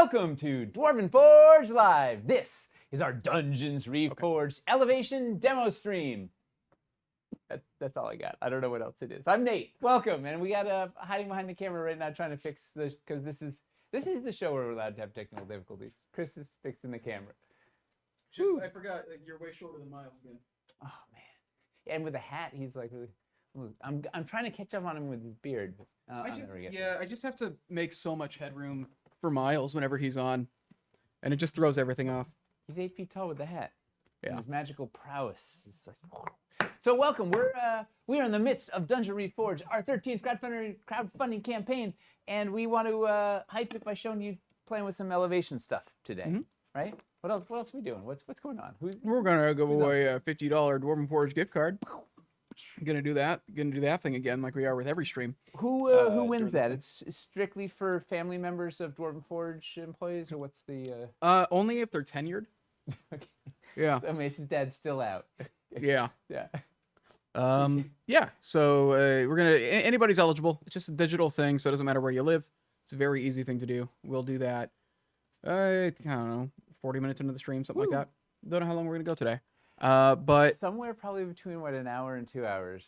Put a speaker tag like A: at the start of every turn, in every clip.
A: Welcome to Dwarven Forge Live. This is our Dungeons Reforged Elevation demo stream. That's all I got. I don't know what else it is. I'm Nate. Welcome, and we got hiding behind the camera right now trying to fix this because this is the show where we're allowed to have technical difficulties. Chris is fixing the camera.
B: I forgot. Like, you're way shorter than Miles again.
A: Oh man! And with a hat, he's like, I'm trying to catch up on him with his beard.
B: I just have to make so much headroom for Miles whenever he's on, and it just throws everything off.
A: He's 8 feet tall with the hat.
B: Yeah.
A: And his magical prowess is like. So welcome. We are in the midst of Dungeon Reforged, our 13th crowdfunding campaign, and we want to hype it by showing you playing with some elevation stuff today, right? What else are we doing? What's going on?
B: We're gonna give away a $50 Dwarven Forge gift card. Gonna do that thing again, like we are with every stream.
A: Who wins that? It's strictly for family members of Dwarven Forge employees, or what's the?
B: Only if they're tenured.
A: Okay.
B: Yeah.
A: So Mace's dad's still out.
B: Yeah.
A: Yeah.
B: Yeah. So we're gonna anybody's eligible. It's just a digital thing, so it doesn't matter where you live. It's a very easy thing to do. We'll do that. I don't know, 40 minutes into the stream, something like that. Don't know how long we're gonna go today. But
A: somewhere probably between an hour and 2 hours.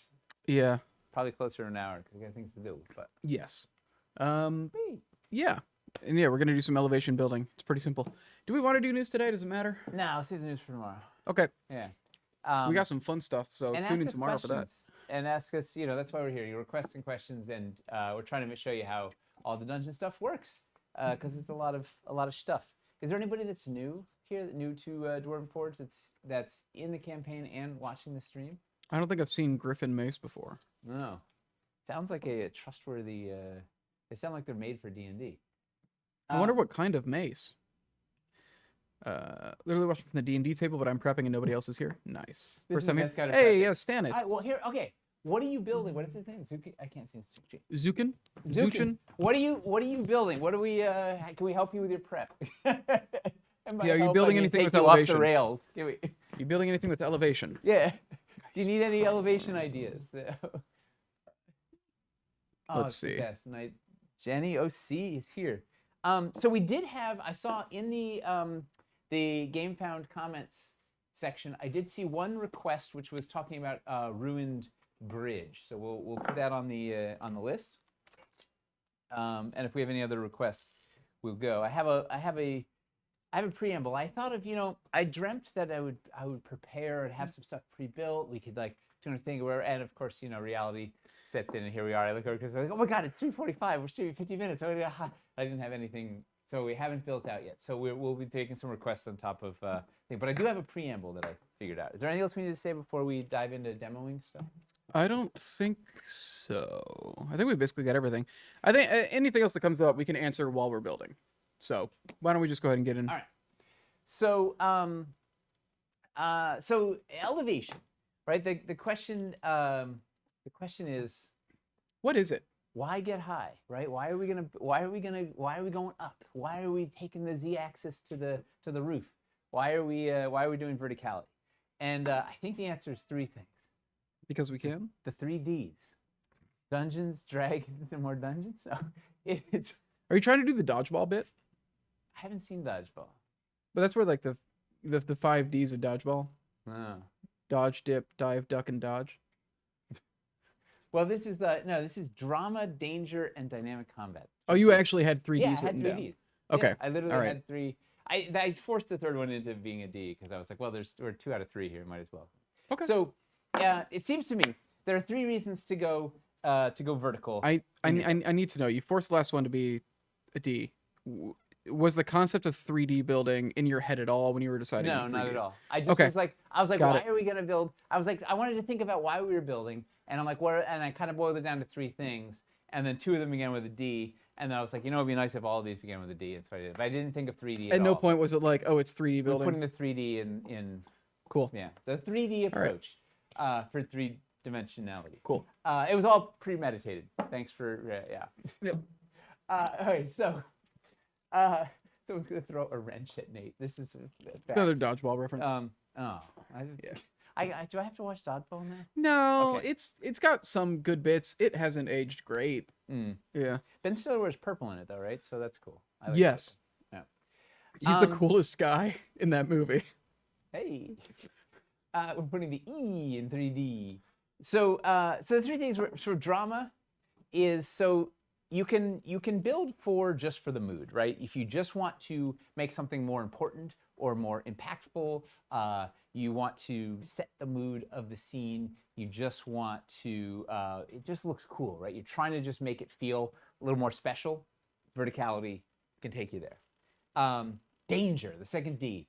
B: Yeah.
A: Probably closer to an hour because we got things to do. But
B: yes. Yeah. And yeah, we're gonna do some elevation building. It's pretty simple. Do we want to do news today? Does it matter?
A: No, I'll save the news for tomorrow.
B: Okay.
A: Yeah.
B: We got some fun stuff, so tune in tomorrow for that.
A: And ask us, that's why we're here. You're requesting questions, and we're trying to show you how all the dungeon stuff works, because it's a lot of stuff. Is there anybody that's new here, new to Dwarven Forge, that's in the campaign and watching the stream?
B: I don't think I've seen Griffin Mace before.
A: No. Sounds like a trustworthy. They sound like they're made for D&D.
B: I wonder what kind of mace. Literally watching from the D&D table, but I'm prepping and nobody else is here. Nice. First time here. Hey, yeah, Stannis.
A: Well, here, okay. What are you building? What is his name? Zuki? I can't see his
B: Zukin? Zuchin?
A: What are you building? What do we? Can we help you with your prep?
B: Yeah, are you building anything with elevation?
A: Off the rails.
B: You building anything with elevation?
A: Yeah. Do you need any elevation ideas?
B: Let's see.
A: Yes, Jenny OC is here. So we did have. I saw in the Game Found comments section, I did see one request which was talking about ruined bridge. So we'll put that on the list. And if we have any other requests, we'll go. I have a preamble. I thought of, I dreamt that I would prepare and have some stuff pre-built. We could do a thing where, and of course, reality sets in, and here we are. I look over because I'm like, oh my God, it's 3:45. We're streaming 50 minutes. I didn't have anything, so we haven't built out yet. So we'll be taking some requests on top of thing. But I do have a preamble that I figured out. Is there anything else we need to say before we dive into demoing stuff?
B: I don't think so. I think we basically got everything. I think anything else that comes up, we can answer while we're building. So why don't we just go ahead and get in?
A: All right. So so elevation, right? The question is,
B: what is it?
A: Why get high, right? Why are we going up? Why are we taking the z-axis to the roof? Why are we doing verticality? And I think the answer is three things.
B: Because we can.
A: The 3 Ds: Dungeons, Dragons, and more dungeons. So it's.
B: Are you trying to do the dodgeball bit?
A: I haven't seen dodgeball.
B: But that's where the 5 Ds of dodgeball.
A: Oh.
B: Dodge, dip, dive, duck, and dodge.
A: Well, this is drama, danger, and dynamic combat.
B: Oh, you actually had 3 Ds
A: I had
B: written
A: 3
B: down.
A: Ds.
B: Okay.
A: Yeah, I literally had 3. I forced the third one into being a D because I was like, well, we're 2 out of 3 here. Might as well.
B: Okay.
A: So, it seems to me there are 3 reasons to go vertical.
B: I need to know. You forced the last one to be a D. Was the concept of 3D building in your head at all when you were deciding?
A: No, not at all. I just was like, why are we gonna build? I wanted to think about why we were building, and I'm like, what? And I kind of boiled it down to 3 things, and then 2 of them began with a D, and then I was like, it'd be nice if all of these began with a D. That's what I did. But I didn't think of 3D at all.
B: At no point was it like, oh, it's 3D building.
A: We're putting the 3D in.
B: Cool.
A: Yeah, the 3D approach for 3-dimensionality.
B: Cool.
A: It was all premeditated. Thanks for yeah.
B: Yep.
A: All right, so. Someone's gonna throw a wrench at Nate. This is
B: another dodgeball reference.
A: Do I have to watch dodgeball now?
B: No,
A: Okay.
B: it's got some good bits. It hasn't aged great. Yeah.
A: Ben Stiller wears purple in it though, right? So that's cool. I like
B: yes.
A: purple.
B: He's the coolest guy in that movie.
A: Hey, we're putting the E in 3D. So, so the three things were sort of drama is so you can build just for the mood, right? If you just want to make something more important or more impactful, you want to set the mood of the scene. You just want to it just looks cool, right? You're trying to just make it feel a little more special. Verticality can take you there. Danger, the second D.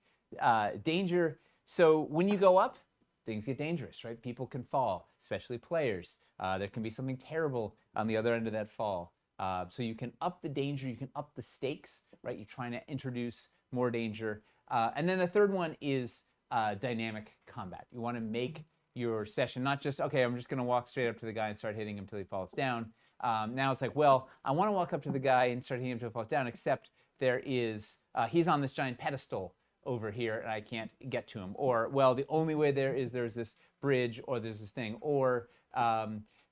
A: Danger. So when you go up, things get dangerous, right? People can fall, especially players. There can be something terrible on the other end of that fall. So you can up the danger, you can up the stakes, right? You're trying to introduce more danger. And then the third one is dynamic combat. You want to make your session not just, okay, I'm just going to walk straight up to the guy and start hitting him until he falls down. Now it's like, well, I want to walk up to the guy and start hitting him until he falls down, except there is, he's on this giant pedestal over here and I can't get to him. Or, well, the only way there's this bridge or there's this thing. Or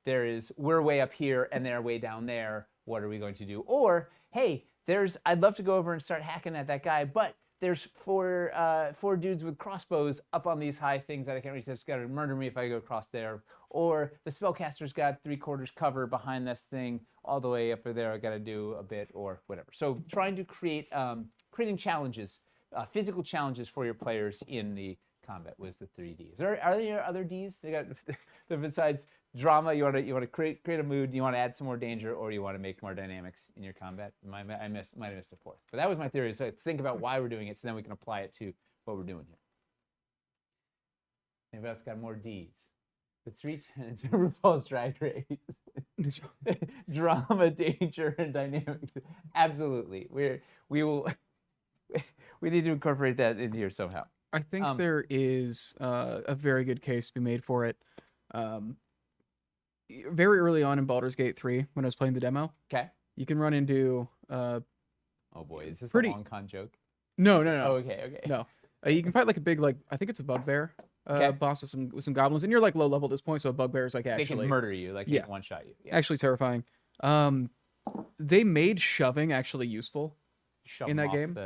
A: we're way up here and they're way down there. What are we going to do? Or, hey, I'd love to go over and start hacking at that guy, but there's four dudes with crossbows up on these high things that I can't reach. That's got to murder me if I go across there. Or the spellcaster's got 3/4 cover behind this thing all the way up there. I got to do a bit or whatever. So trying to creating challenges, physical challenges for your players in the combat was the 3Ds. Are there other Ds? They got besides drama. You want to create a mood. You want to add some more danger, or you want to make more dynamics in your combat. I might have missed a fourth, but that was my theory. So let's think about why we're doing it, so then we can apply it to what we're doing here. Anybody else got more Ds? The 3 tenets of RuPaul's Drag Race. Drama, danger, and dynamics. Absolutely. We need to incorporate that in here somehow.
B: I think there is a very good case to be made for it. Very early on in Baldur's Gate 3, when I was playing the demo,
A: okay,
B: you can run into
A: oh boy, is this
B: a
A: long con joke?
B: No.
A: Oh, okay.
B: No, you can fight like a big, like, I think it's a bugbear boss with some goblins, and you're like low level at this point, so a bugbear is like actually
A: they can murder you, like they can one shot you. Yeah.
B: Actually terrifying. They made shoving actually useful in that game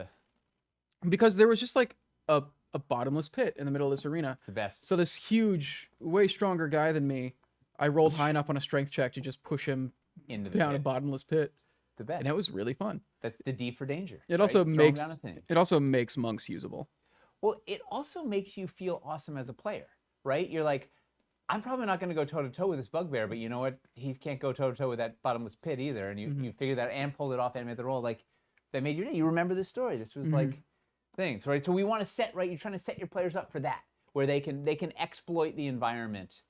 B: because there was just like a bottomless pit in the middle of this arena.
A: It's the best.
B: So this huge, way stronger guy than me, I rolled high enough on a strength check to just push him down a bottomless pit.
A: The best.
B: And that was really fun.
A: That's the D for danger.
B: It also makes monks usable.
A: Well, it also makes you feel awesome as a player, right? You're like, I'm probably not going to go toe-to-toe with this bugbear, but you know what? He can't go toe-to-toe with that bottomless pit either. And you figure that and pulled it off and made the roll. Like, that made your day. You remember this story. This was like things, right? So we want to you're trying to set your players up for that, where they can exploit the environment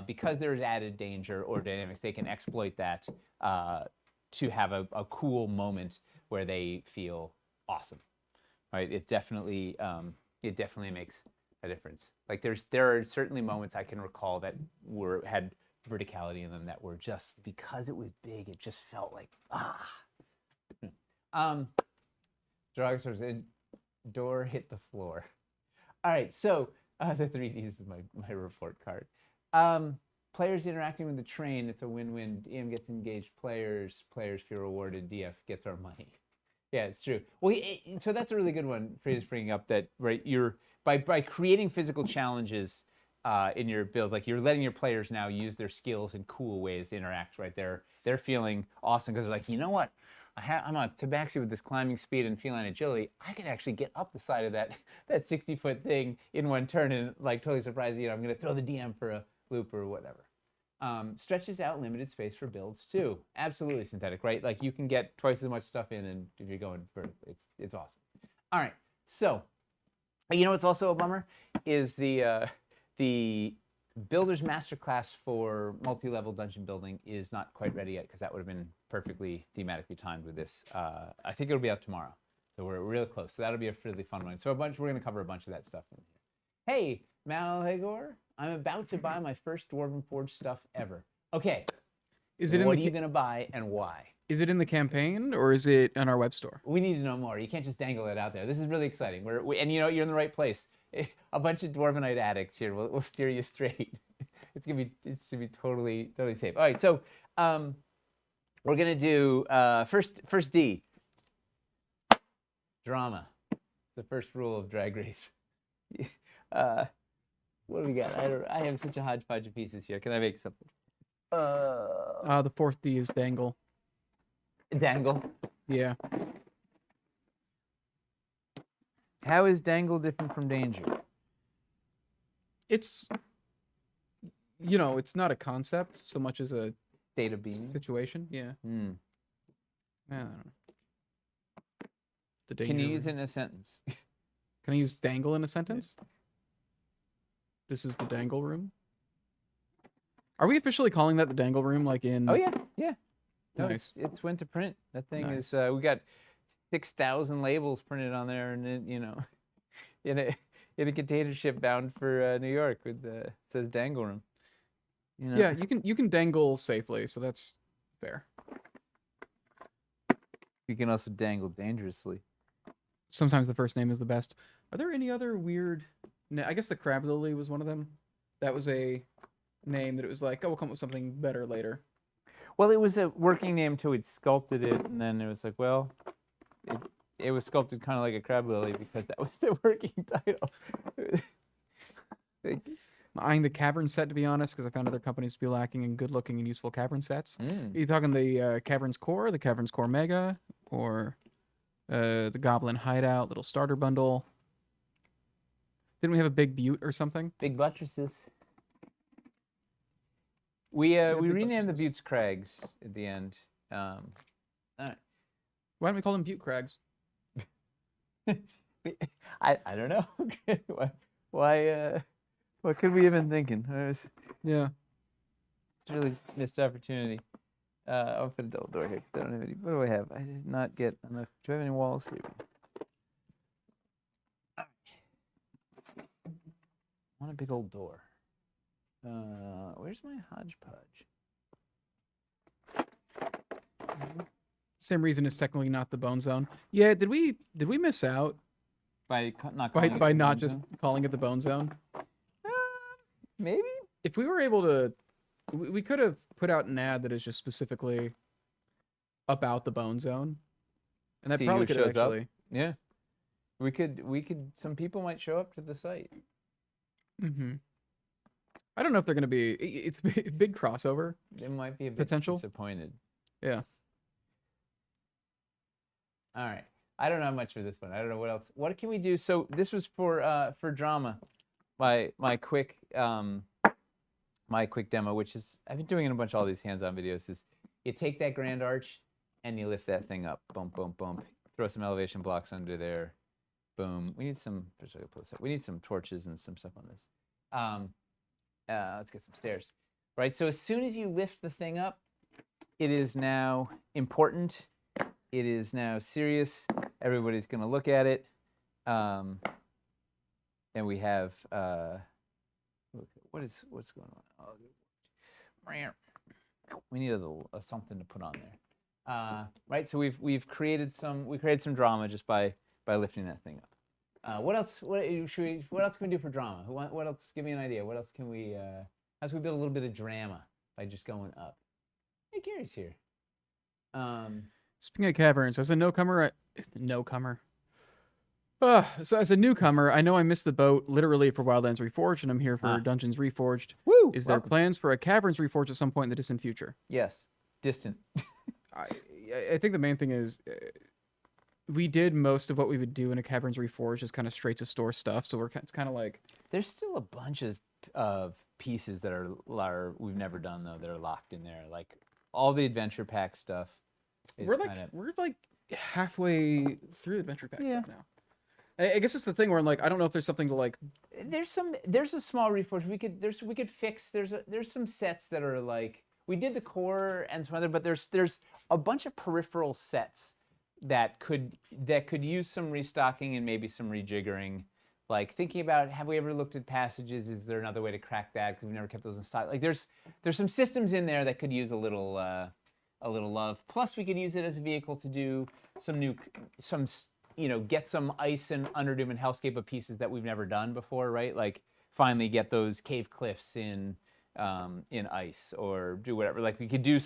A: because there's added danger or dynamics. They can exploit that to have a cool moment where they feel awesome, right? It definitely makes a difference. Like there are certainly moments I can recall that had verticality in them that were just, because it was big, it just felt like Dragsters, door hit the floor. All right, so the 3Ds is my report card. Players interacting with the train, it's a win-win. DM gets engaged players feel rewarded, DF gets our money. Yeah, it's true. Well, so that's a really good one for you to bring up, that, right, you're by creating physical challenges in your build, like, you're letting your players now use their skills in cool ways to interact, right? They're feeling awesome because they're like, you know what? I'm on Tabaxi with this climbing speed and feline agility. I could actually get up the side of that 60-foot thing in one turn and, like, totally surprise you. I'm going to throw the DM for a loop or whatever. Stretches out limited space for builds too. Absolutely synthetic, right? Like, you can get twice as much stuff in, and if you're going for it's awesome. All right, so you know what's also a bummer is the Builder's Masterclass for multi-level dungeon building is not quite ready yet, because that would have been perfectly thematically timed with this. I think it'll be out tomorrow, so we're really close. So that'll be a really fun one. So we're going to cover a bunch of that stuff in here. Hey, Malhagor, I'm about to buy my first Dwarven Forge stuff ever. Okay, what are you going to buy and why?
B: Is it in the campaign, or is it in our web store?
A: We need to know more. You can't just dangle it out there. This is really exciting. And you know, you're in the right place. A bunch of Dwarvenite addicts here. We'll steer you straight. It's gonna be totally safe. All right, so we're gonna do first D. Drama. It's the first rule of Drag Race. What do we got? I have such a hodgepodge of pieces here. Can I make something?
B: The fourth D is dangle.
A: Dangle.
B: Yeah.
A: How is dangle different from danger?
B: It's, it's not a concept so much as a
A: State of being.
B: situation. Yeah.
A: Hmm.
B: I don't know. The
A: Can
B: danger
A: you use it
B: room.
A: in a sentence?
B: Can I use dangle in a sentence? This is the dangle room. Are we officially calling that the dangle room? Like in?
A: Oh yeah, yeah. No,
B: Nice.
A: it's went to print. That thing
B: Nice.
A: is. We got 6,000 labels printed on there, and it, in a container ship bound for New York with it says dangle room.
B: Yeah, you can dangle safely, so that's fair.
A: You can also dangle dangerously.
B: Sometimes the first name is the best. Are there any other weird? I guess the crab lily was one of them. That was a name that it was like, oh, we'll come up with something better later.
A: Well, it was a working name until we'd sculpted it, and then it was like, well, it was sculpted kind of like a crab lily because that was the working title.
B: I'm eyeing the cavern set, to be honest, because I found other companies to be lacking in good-looking and useful cavern sets. Are you talking the Caverns Core, the Caverns Core Mega, or the Goblin Hideout little starter bundle? Didn't we have a big butte or something?
A: Big buttresses. We
B: big
A: renamed the
B: buttresses.
A: buttes Crags at the end. All right.
B: Why don't we call them butte crags?
A: I don't know. Why what could we have been thinking?
B: Yeah.
A: It's a really missed opportunity. I'll put a double door here. I don't have any. What do I have? I did not get enough. Do I have any walls here? I want a big old door. Where's my hodgepodge?
B: Same reason it's technically not the bone zone. Yeah, did we miss out
A: By not calling
B: by
A: it the
B: not
A: bone
B: just
A: zone?
B: calling it the bone zone?
A: Maybe.
B: If we were able to, we could have put out an ad that is just specifically about the bone zone, and that
A: See
B: probably
A: who
B: could have
A: shows up.
B: actually.
A: Yeah. We could. Some people might show up to the site.
B: Mm-hmm. I don't know if they're going to be. It's a big crossover.
A: They might be a bit
B: Potential?
A: disappointed.
B: Yeah.
A: All right. I don't know much for this one. I don't know what else. What can we do? So this was for drama, my quick demo, which is I've been doing in a bunch of all these hands-on videos. Is you take that grand arch and you lift that thing up, bump, bump, bump. Throw some elevation blocks under there, boom. We need some. We need some torches and some stuff on this. Let's get some stairs. Right. So as soon as you lift the thing up, it is now important. It is now serious. Everybody's going to look at it. And we have, what's going on? Oh, we need a something to put on there. Right, so we created some drama just by lifting that thing up. What else? What else can we do for drama? What else? Give me an idea. What else can we? How can we build a little bit of drama by just going up? Hey, Gary's here.
B: Speaking of caverns, as a newcomer, so as a newcomer, I know I missed the boat literally for Wildlands Reforged, and I'm here for Dungeons Reforged.
A: Woo!
B: Is there plans for a Caverns Reforged at some point in the distant future?
A: Yes, distant.
B: I think the main thing is we did most of what we would do in a Caverns Reforged, just kind of straight to store stuff. So it's kind of like
A: there's still a bunch of pieces that are we've never done though that are locked in there, like all the adventure pack stuff.
B: We're like halfway through the adventure pack stuff now. I guess it's the thing where I'm like, I don't know if there's something to like.
A: There's a small reforge we could fix. There's some sets that are like we did the core and some other, but there's a bunch of peripheral sets that could use some restocking and maybe some rejiggering. Like thinking about, have we ever looked at passages? Is there another way to crack that? Because we've never kept those in stock. Like there's some systems in there that could use a little love. Plus, we could use it as a vehicle to do get some ice and Underdoom and Hellscape of pieces that we've never done before, right? Like finally get those cave cliffs in ice or do whatever. Like we could do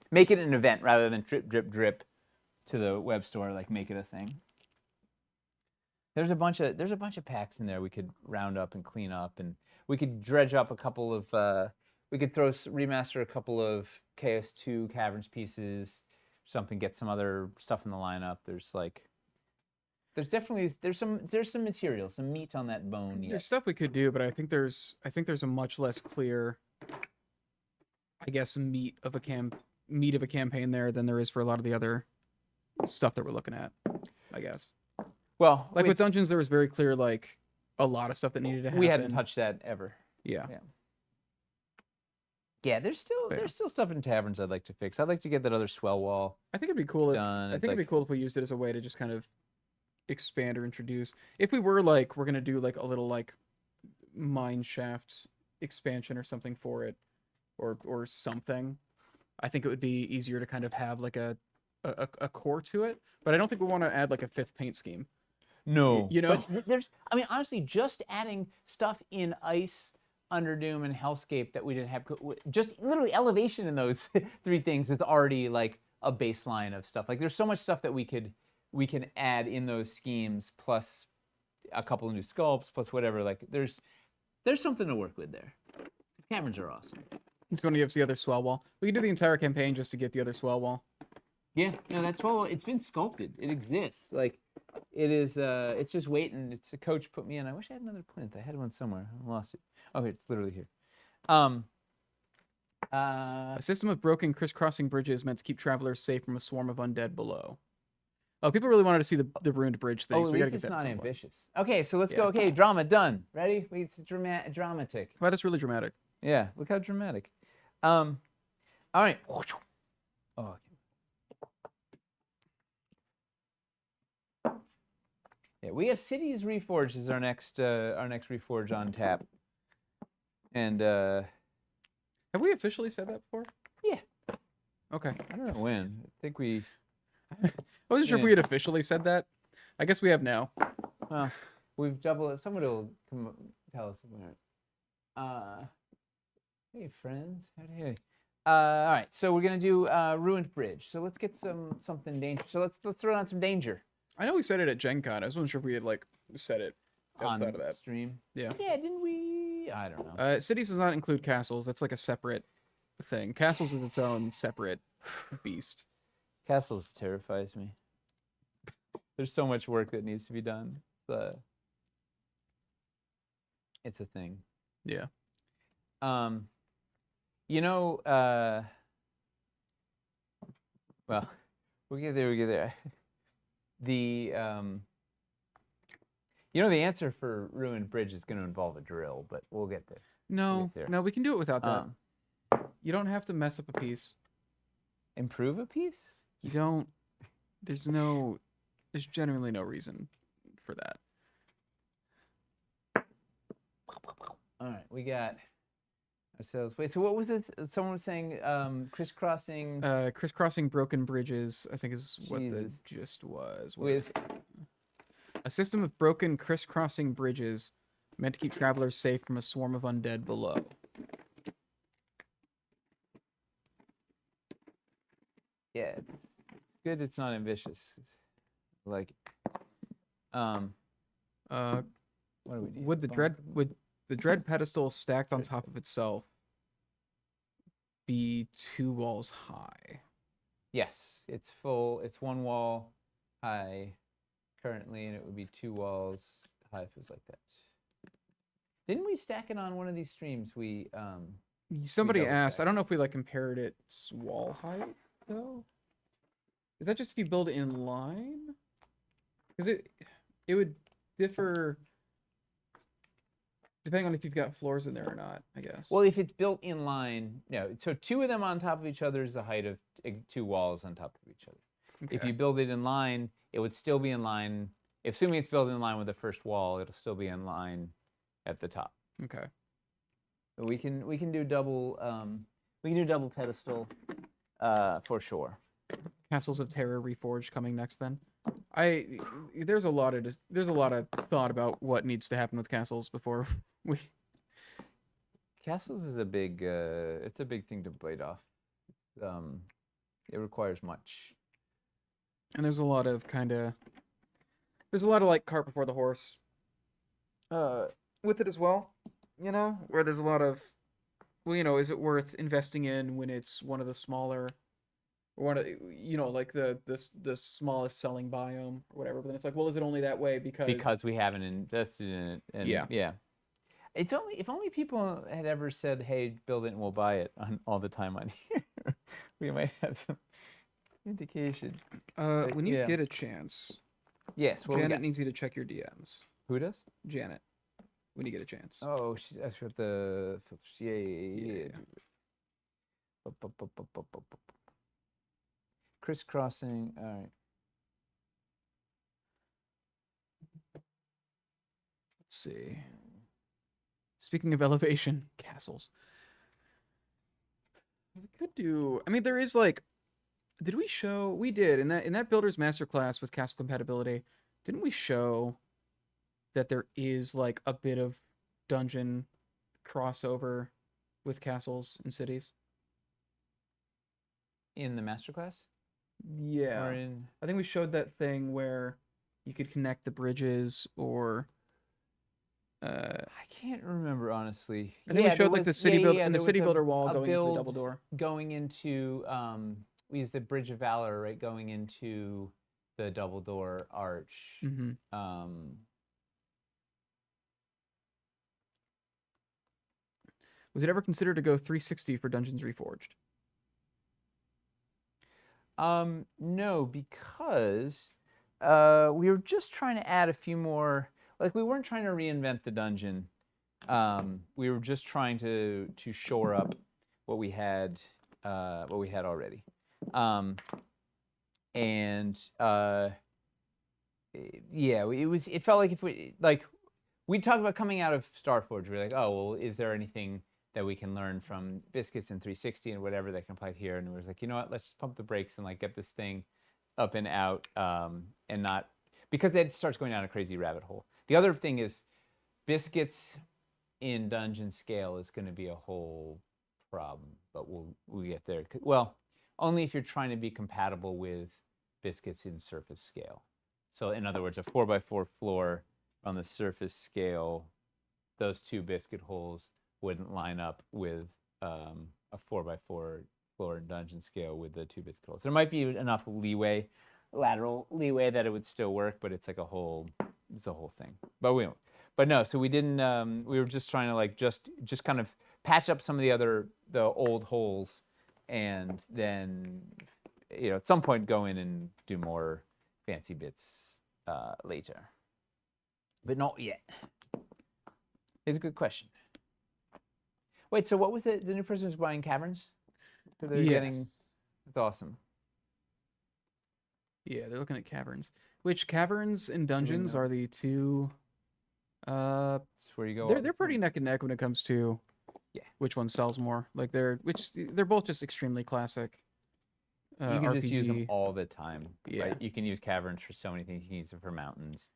A: make it an event rather than drip, drip, drip to the web store. Like make it a thing. There's a bunch of packs in there we could round up and clean up, and we could dredge up a couple of. We could remaster a couple of KS2 Caverns pieces, something. Get some other stuff in the lineup. There's some material, some meat on that bone.
B: There's stuff we could do, but I think there's a much less clear, I guess, meat of a campaign there than there is for a lot of the other stuff that we're looking at, I guess.
A: Well,
B: like with Dungeons, there was very clear, like, a lot of stuff that needed to happen.
A: We hadn't touched that ever.
B: Yeah.
A: Yeah, there's still stuff in Taverns I'd like to fix. I'd like to get that other swell wall.
B: I think it'd be cool.
A: Done.
B: It'd be cool if we used it as a way to just kind of expand or introduce. If we were like, we're gonna do like a little like mine shaft expansion or something for it, or something, I think it would be easier to kind of have like a core to it. But I don't think we want to add like a 5th paint scheme.
A: No,
B: you know,
A: but honestly, just adding stuff in Ice, Underdoom, and Hellscape that we didn't have, just literally elevation in those 3 things is already like a baseline of stuff. Like there's so much stuff that we can add in those schemes, plus a couple of new sculpts, plus whatever. Like there's something to work with there. Caverns are awesome.
B: It's going to give us the other swell wall. We can do the entire campaign just to get the other swell wall.
A: Yeah, no, that swell wall, it's been sculpted. It exists. Like it is. It's just waiting. It's a coach put me in. I wish I had another plinth. I had one somewhere. I lost it. Oh, it's literally here.
B: A system of broken crisscrossing bridges meant to keep travelers safe from a swarm of undead below. Oh, people really wanted to see the ruined bridge things.
A: Oh,
B: we gotta
A: get
B: get
A: that. It's not
B: ambitious.
A: ambitious. Okay, so let's go. Okay, drama done. Ready? It's dramatic.
B: Well, that's really dramatic.
A: Yeah, look how dramatic. All right. Oh. Yeah, we have Cities Reforged as our next Reforge on tap. And
B: have we officially said that before?
A: Yeah.
B: Okay.
A: I don't know when. I think we.
B: I wasn't sure if we had officially said that. I guess we have now.
A: Well, we've doubled it. Someone will come tell us when. Hey friends, howdy. All right, so we're gonna do Ruined Bridge. So let's get something dangerous. So let's throw on some danger.
B: I know we said it at Gen Con. I wasn't sure if we had like said it outside
A: on
B: of that
A: stream.
B: Yeah.
A: Yeah, didn't we? I don't know.
B: Cities does not include castles. That's like a separate thing. Castles is its own separate beast.
A: Castles terrifies me. There's so much work that needs to be done. It's a thing.
B: Yeah.
A: Well, we get there. The the answer for Ruined Bridge is going to involve a drill, but we'll get there.
B: No, we can do it without that. You don't have to mess up a piece.
A: Improve a piece?
B: You don't. There's genuinely no reason for that.
A: All right, we got ourselves. Wait, so what was it? Someone was saying crisscrossing.
B: Crisscrossing broken bridges, I think is what the gist was. A system of broken crisscrossing bridges meant to keep travelers safe from a swarm of undead below.
A: Yeah, it's good. It's not ambitious. Like, what do we do?
B: Would the dread pedestal stacked on top of itself be 2 walls high?
A: Yes, it's full. It's 1 wall high currently, and it would be 2 walls high if it was like that. Didn't we stack it on one of these streams?
B: Somebody asked. I don't know if we like compared its wall height though. Is that just if you build it in line? Because it would differ depending on if you've got floors in there or not, I guess.
A: Well, if it's built in line, so 2 of them on top of each other is the height of 2 walls on top of each other. Okay. If you build it in line, it would still be in line. Assuming it's built in line with the first wall, it'll still be in line at the top.
B: Okay.
A: But we can do double pedestal for sure.
B: Castles of Terror Reforged coming next then. There's a lot of thought about what needs to happen with castles before we.
A: Castles is a big it's a big thing to bite off. It requires much.
B: And there's a lot of kind of there's a lot of like cart before the horse with it as well, where there's a lot of, well, is it worth investing in when it's one of the smaller, or one of like the smallest selling biome or whatever. But then it's like, well, is it only that way because
A: Because we haven't invested in it, and
B: yeah.
A: yeah. It's only if only people had ever said, "Hey, build it and we'll buy it," all the time on here, we might have some indication. But
B: When you
A: yeah.
B: get a chance,
A: Yes. What we
B: Janet
A: got?
B: needs you to check your DMs.
A: Who does?
B: Janet, when you get a chance.
A: Oh, she's asked for the filters. Yeah, yeah,
B: Yeah.
A: yeah. Crisscrossing. All right.
B: Let's see. Speaking of elevation, castles. We could do. I mean, there is like. Did we show? We did in that builder's masterclass with castle compatibility. Didn't we show that there is like a bit of dungeon crossover with castles and cities?
A: In the masterclass?
B: Yeah.
A: Or in?
B: I think we showed that thing where you could connect the bridges or
A: I can't remember honestly.
B: I think we showed like the city build and the
A: there was
B: city builder wall
A: a
B: going into the
A: build
B: double door.
A: going into we used the Bridge of Valor, right? Going into the double door arch.
B: Mm-hmm. Was it ever considered to go 360 for Dungeons Reforged?
A: No, because we were just trying to add a few more. Like we weren't trying to reinvent the dungeon. We were just trying to shore up what we had already. And yeah, it felt like if we talked about coming out of Starforge, we were like, oh well, is there anything that we can learn from Biscuits and 360 and whatever that can apply here? And we was like, you know what, let's just pump the brakes and like get this thing up and out, and not, because it starts going down a crazy rabbit hole. The other thing is Biscuits in dungeon scale is going to be a whole problem, but we'll get there. Well, only if you're trying to be compatible with Biscuits in surface scale. So in other words, a 4x4 floor on the surface scale, those two biscuit holes wouldn't line up with a 4x4 floor in dungeon scale with the two biscuit holes. There might be enough leeway, lateral leeway, that it would still work, but it's like a whole thing. But no, so we didn't. We were just trying to like just kind of patch up some of the old holes, and then at some point go in and do more fancy bits later. But not yet. It's a good question. Wait, so what was it? The new person was buying caverns? So they're getting. It's awesome.
B: Yeah, they're looking at caverns. Which caverns and dungeons are the two?
A: That's where you go.
B: They're pretty neck and neck when it comes to which one sells more. Like they're both just extremely classic.
A: You can
B: RPG.
A: just use them all the time.
B: Yeah.
A: Right? You can use caverns for so many things. You can use it for mountains.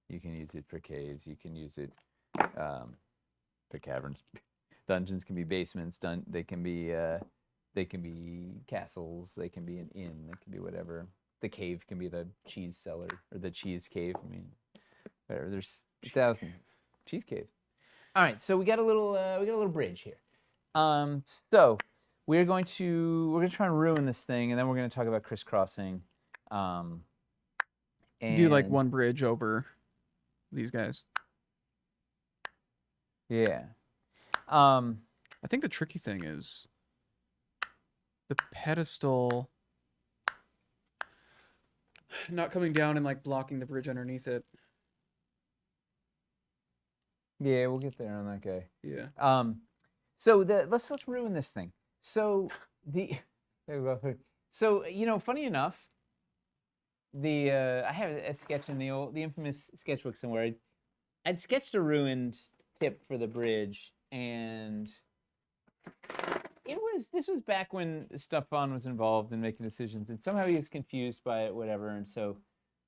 A: You can use it for caves. You can use it for caverns. Dungeons can be basements. They can be castles. They can be an inn. They can be whatever. The cave can be the cheese cellar or the cheese cave. I mean, whatever. There's 1,000 cheese caves. All right, so we got a little bridge here. So we're going to try and ruin this thing, and then we're going to talk about crisscrossing. And
B: do like one bridge over these guys.
A: Yeah.
B: I think the tricky thing is the pedestal not coming down and like blocking the bridge underneath it.
A: Yeah, we'll get there on that guy.
B: Yeah.
A: So let's ruin this thing. So funny enough, I have a sketch in the infamous sketchbook somewhere. I'd sketched a ruined tip for the bridge, and this was back when Stefan was involved in making decisions, and somehow he was confused by it, whatever, and so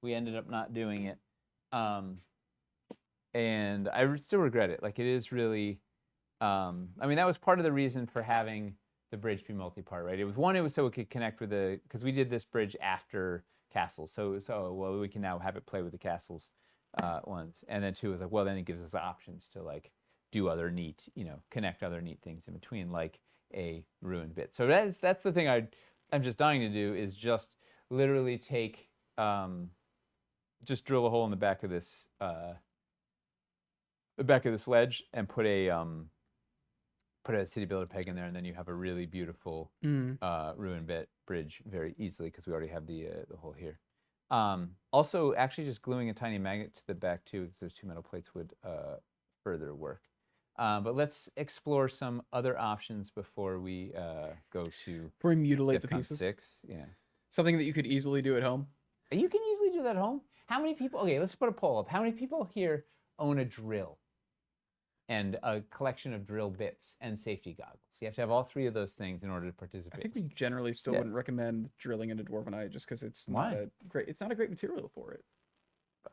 A: we ended up not doing it. And I still regret it. Like, it is really, I mean, that was part of the reason for having the bridge be multi-part, right? It was so it could connect with because we did this bridge after castles. So well, we can now have it play with the castles ones. And then 2 is like, well, then it gives us options to like do other neat, connect other neat things in between, like a ruined bit. So that's the thing I'm just dying to do, is just literally take just drill a hole in the back of this ledge and put a city builder peg in there, and then you have a really beautiful ruined bit bridge very easily, because we already have the hole here. Also, actually, just gluing a tiny magnet to the back too, because those 2 metal plates would further work. But let's explore some other options before we go to
B: Before we mutilate the
A: DEF CON
B: pieces.
A: 6. Yeah.
B: Something that you could easily do at home.
A: You can easily do that at home. How many people? Okay, let's put a poll up. How many people here own a drill and a collection of drill bits and safety goggles? You have to have all 3 of those things in order to participate.
B: I think we generally still wouldn't recommend drilling into dwarvenite, just because it's not a great material for it.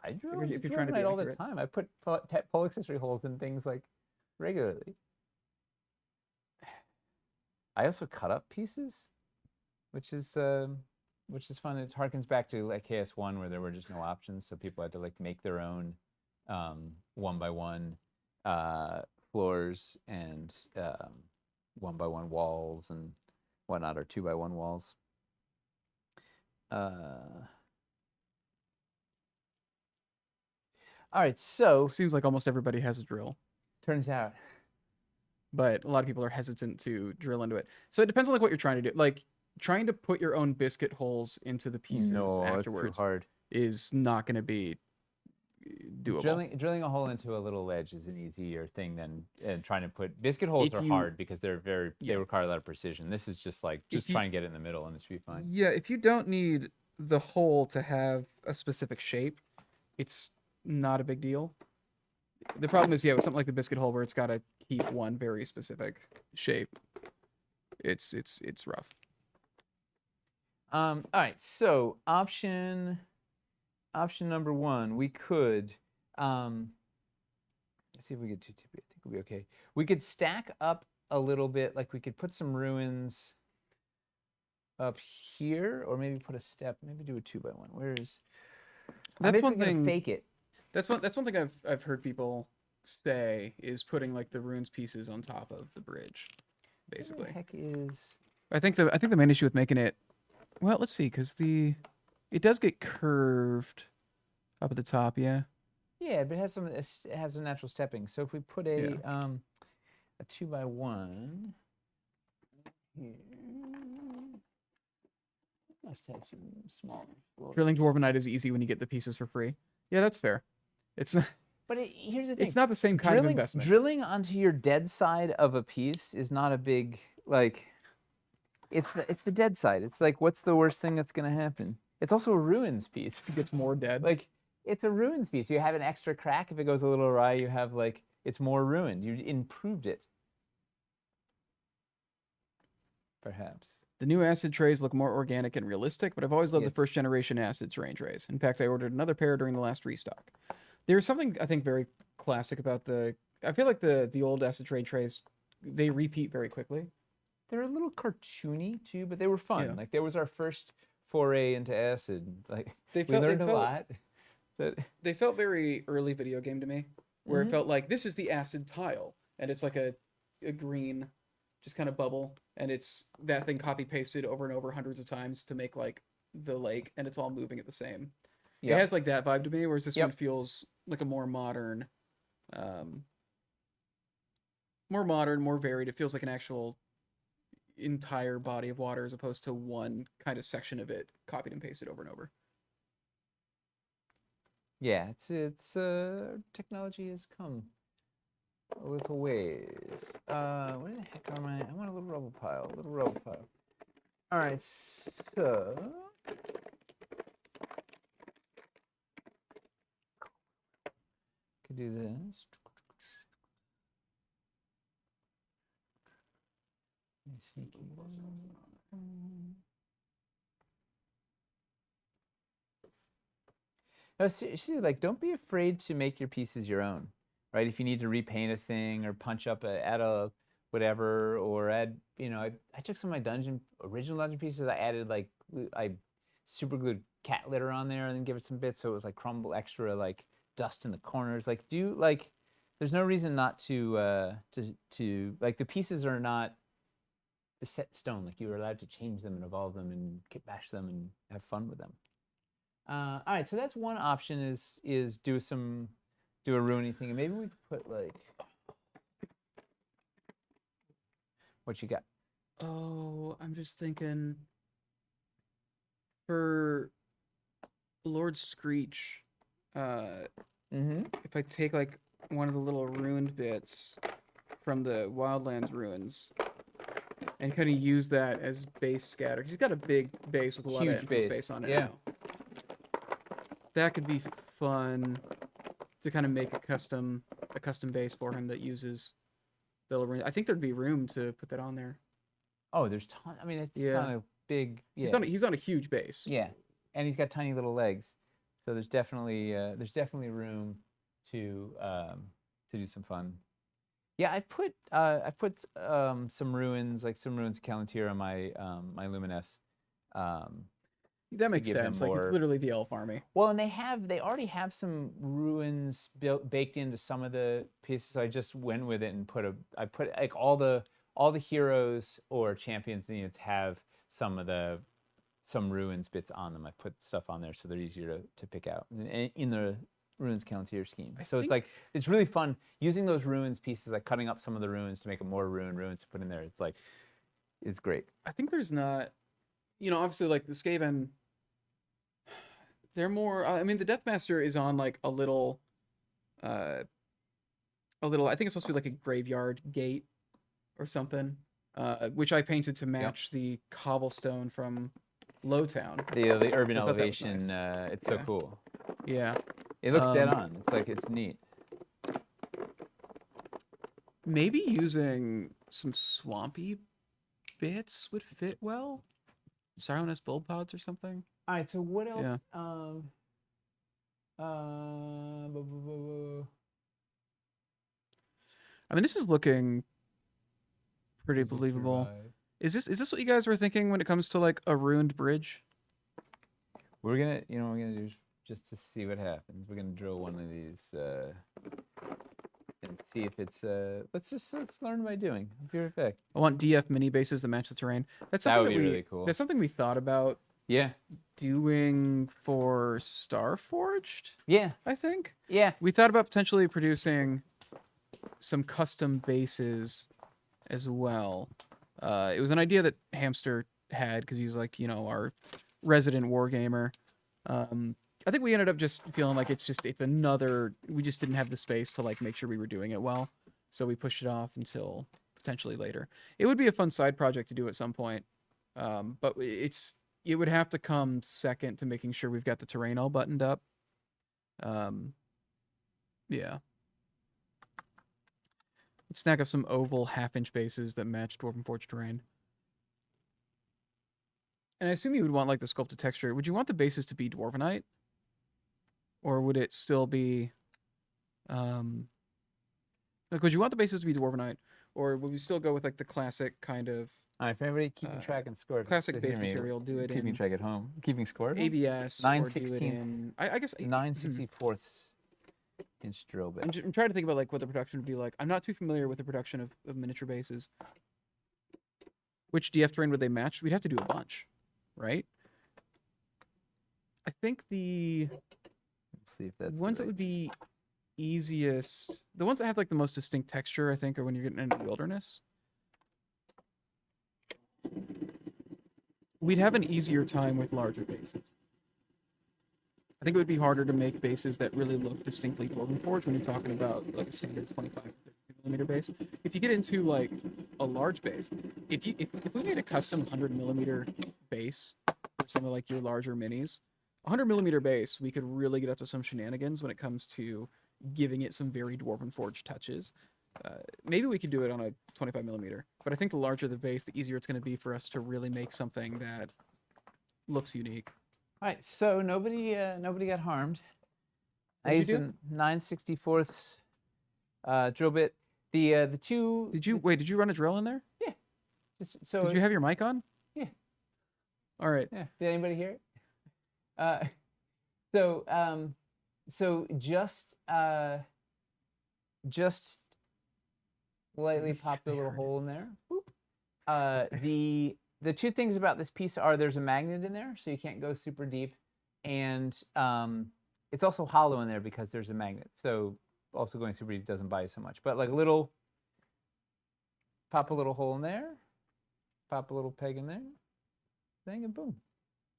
A: I drill if you're trying to be all the time. I put pole accessory holes in things like regularly. I also cut up pieces, which is fun. It harkens back to like KS1, where there were just no options, so people had to like make their own 1x1 floors and 1x1 walls and whatnot, or 2x1 walls. All right, so
B: it seems like almost everybody has a drill.
A: Turns out.
B: But a lot of people are hesitant to drill into it. So it depends on like what you're trying to do. Like trying to put your own biscuit holes into the pieces afterwards
A: it's too hard.
B: Is not going to be doable.
A: Drilling a hole into a little ledge is an easier thing than trying to put biscuit holes are hard, because they require a lot of precision. This is just like try and get it in the middle and it should be fine.
B: Yeah, if you don't need the hole to have a specific shape, it's not a big deal. The problem is, with something like the biscuit hole, where it's got to keep one very specific shape, it's rough.
A: All right, so option number 1, we could let's see if we get 2 TP. I think we'll be okay. We could stack up a little bit, like we could put some ruins up here, or maybe put a step, maybe do a 2x1.
B: That's one thing.
A: Fake it.
B: That's one thing I've heard people say, is putting like the ruins pieces on top of the bridge, basically.
A: What the heck is?
B: I think the main issue with making it, well, let's see, because it does get curved up at the top, yeah.
A: Yeah, but it has some natural stepping. So if we put a 2x1 here, must have some small.
B: Drilling dwarvenite is easy when you get the pieces for free. Yeah, that's fair. It's not.
A: But here's the thing.
B: It's not the same kind of investment.
A: Drilling onto your dead side of a piece is not a big, like, it's the dead side. It's like, what's the worst thing that's going to happen? It's also a ruins piece.
B: It gets more dead.
A: Like, it's a ruins piece. You have an extra crack. If it goes a little awry, you have, like, it's more ruined. You improved it. Perhaps.
B: The new acid trays look more organic and realistic, but I've always loved the first generation acid terrain trays. In fact, I ordered another pair during the last restock. There's something I think very classic about I feel like the old acid terrain trays, they repeat very quickly.
A: They're a little cartoony too, but they were fun. Yeah. Like, there was our first foray into acid. Like, we learned a lot.
B: They felt very early video game to me, where it felt like, this is the acid tile, and it's like a green just kind of bubble, and it's that thing copy pasted over and over hundreds of times to make like the lake, and it's all moving at the same. Yep. It has like that vibe to me, whereas this one feels like a more modern, more varied. It feels like an actual entire body of water, as opposed to one kind of section of it copied and pasted over and over.
A: Yeah, it's technology has come a little ways. Where the heck am I? I want a little rubble pile. All right, so could do this. Sneaky. No, seriously, like, don't be afraid to make your pieces your own, right? If you need to repaint a thing or punch up add a whatever, or add, I took some of my original dungeon pieces. I added, like, I super glued cat litter on there and then give it some bits so it was like crumble extra like dust in the corners. Like like there's no reason not to like the pieces are not the set stone. Like you were allowed to change them and evolve them and bash them and have fun with them. All right, so that's one option is do a ruining thing, and maybe we could put like what you got.
B: Oh, I'm just thinking for Lord Screech, if I take like one of the little ruined bits from the Wildlands ruins and kind of use that as base scatter, 'cause he's got a big base with a lot of empty space on it
A: Yeah.
B: now. That could be fun to kind of make a custom base for him that uses the little ruins. I think there'd be room to put that on there.
A: Oh, there's ton. I mean, it's
B: Yeah.
A: kind of big. Yeah.
B: He's on a huge base.
A: Yeah, and he's got tiny little legs, so there's definitely room to do some fun. Yeah, I've put some ruins of Kalantir on my my Lumineth.
B: That makes
A: give them
B: sense. Like it's
A: more-
B: literally the elf army.
A: Well, and they already have some ruins baked into some of the pieces. So I just went with it and I put like all the heroes or champions needed to have some ruins bits on them. I put stuff on there so they're easier to pick out in the ruins Kalantir scheme. So it's like it's really fun using those ruins pieces, like cutting up some of the ruins to make them more ruins to put in there. It's great.
B: I think there's not, obviously like the Skaven. They're more. I mean, the Deathmaster is on like a little. I think it's supposed to be like a graveyard gate, or something, which I painted to match the cobblestone from Lowtown.
A: The urban
B: So I thought that was
A: elevation.
B: nice.
A: It's so cool.
B: Yeah.
A: It looks dead on. It's neat.
B: Maybe using some swampy bits would fit well. Saroness bulb pods or something.
A: All right. So what else?
B: Yeah. I mean, this is looking pretty believable. Is this what you guys were thinking when it comes to like a ruined bridge?
A: We're gonna do just to see what happens. We're gonna drill one of these and see if it's let's learn by doing. I'll be right back.
B: I want DF mini bases that match the terrain.
A: That would be really cool.
B: That's something we thought about.
A: Yeah.
B: Doing for Starforged.
A: Yeah.
B: I think.
A: Yeah.
B: We thought about potentially producing some custom bases as well. It was an idea that Hamster had because he's like, our resident wargamer. I think we ended up just feeling like it's another, we just didn't have the space to like make sure we were doing it well. So we pushed it off until potentially later. It would be a fun side project to do at some point. But it would have to come second to making sure we've got the terrain all buttoned up. Yeah. Let's snag up some oval half-inch bases that match Dwarven Forge terrain. And I assume you would want like the sculpted texture. Would you want the bases to be Dwarvenite? Or would it still be like would you want the bases to be Dwarvenite? Or would we still go with like the classic kind of
A: all right, if everybody keeping track and score.
B: classic base material, do it
A: keeping
B: in
A: track at home. Keeping score?
B: ABS.
A: 9/16.
B: I guess
A: 9/64 inch drill bit.
B: I'm trying to think about like what the production would be like. I'm not too familiar with the production of miniature bases. Which DF terrain would they match? We'd have to do a bunch, right? I think the
A: Let's see if that's
B: ones that would be easiest, the ones that have like the most distinct texture, I think, are when you're getting into wilderness. We'd have an easier time with larger bases. I think it would be harder to make bases that really look distinctly Dwarven Forge when you're talking about like a standard 25 or 32 millimeter base. If you get into like a large base, if we made a custom 100 millimeter base for some of like your larger minis, 100 millimeter base, we could really get up to some shenanigans when it comes to giving it some very Dwarven Forge touches. Maybe we could do it on a 25 millimeter, but I think the larger the base, the easier it's going to be for us to really make something that looks unique.
A: All right, so nobody got harmed. I used a 9/64 drill bit. The two.
B: Did you run a drill in there?
A: Yeah. Just so.
B: Did you have your mic on?
A: Yeah.
B: All right.
A: Yeah. Did anybody hear it? Uh, so just lightly pop the little hole in there. The two things about this piece are there's a magnet in there, so you can't go super deep, and it's also hollow in there because there's a magnet. So also going super deep doesn't buy you so much. But like pop a little hole in there, pop a little peg in there, thing, and boom.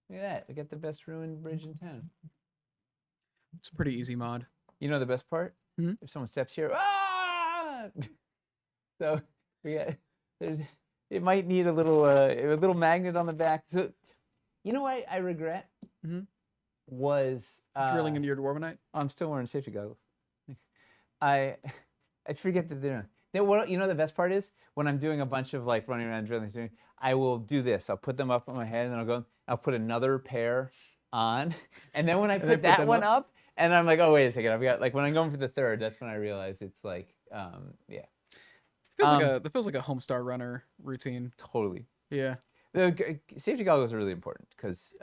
A: Look at that. We got the best ruined bridge in town.
B: It's a pretty easy mod.
A: You know the best part?
B: Hmm?
A: If someone steps here, ah! So it might need a little magnet on the back. So you know what I regret was
B: Drilling into your dwarvenite.
A: I'm still wearing safety goggles. I forget that they're. What you know the best part is when I'm doing a bunch of like running around drilling, I will do this. I'll put them up on my head and then I'll put another pair on, and then when I put that one up, and I'm like, oh wait a second, I've got like when I'm going for the third, that's when I realize it's like yeah.
B: That feels like a Homestar Runner routine.
A: Totally.
B: Yeah.
A: The safety goggles are really important because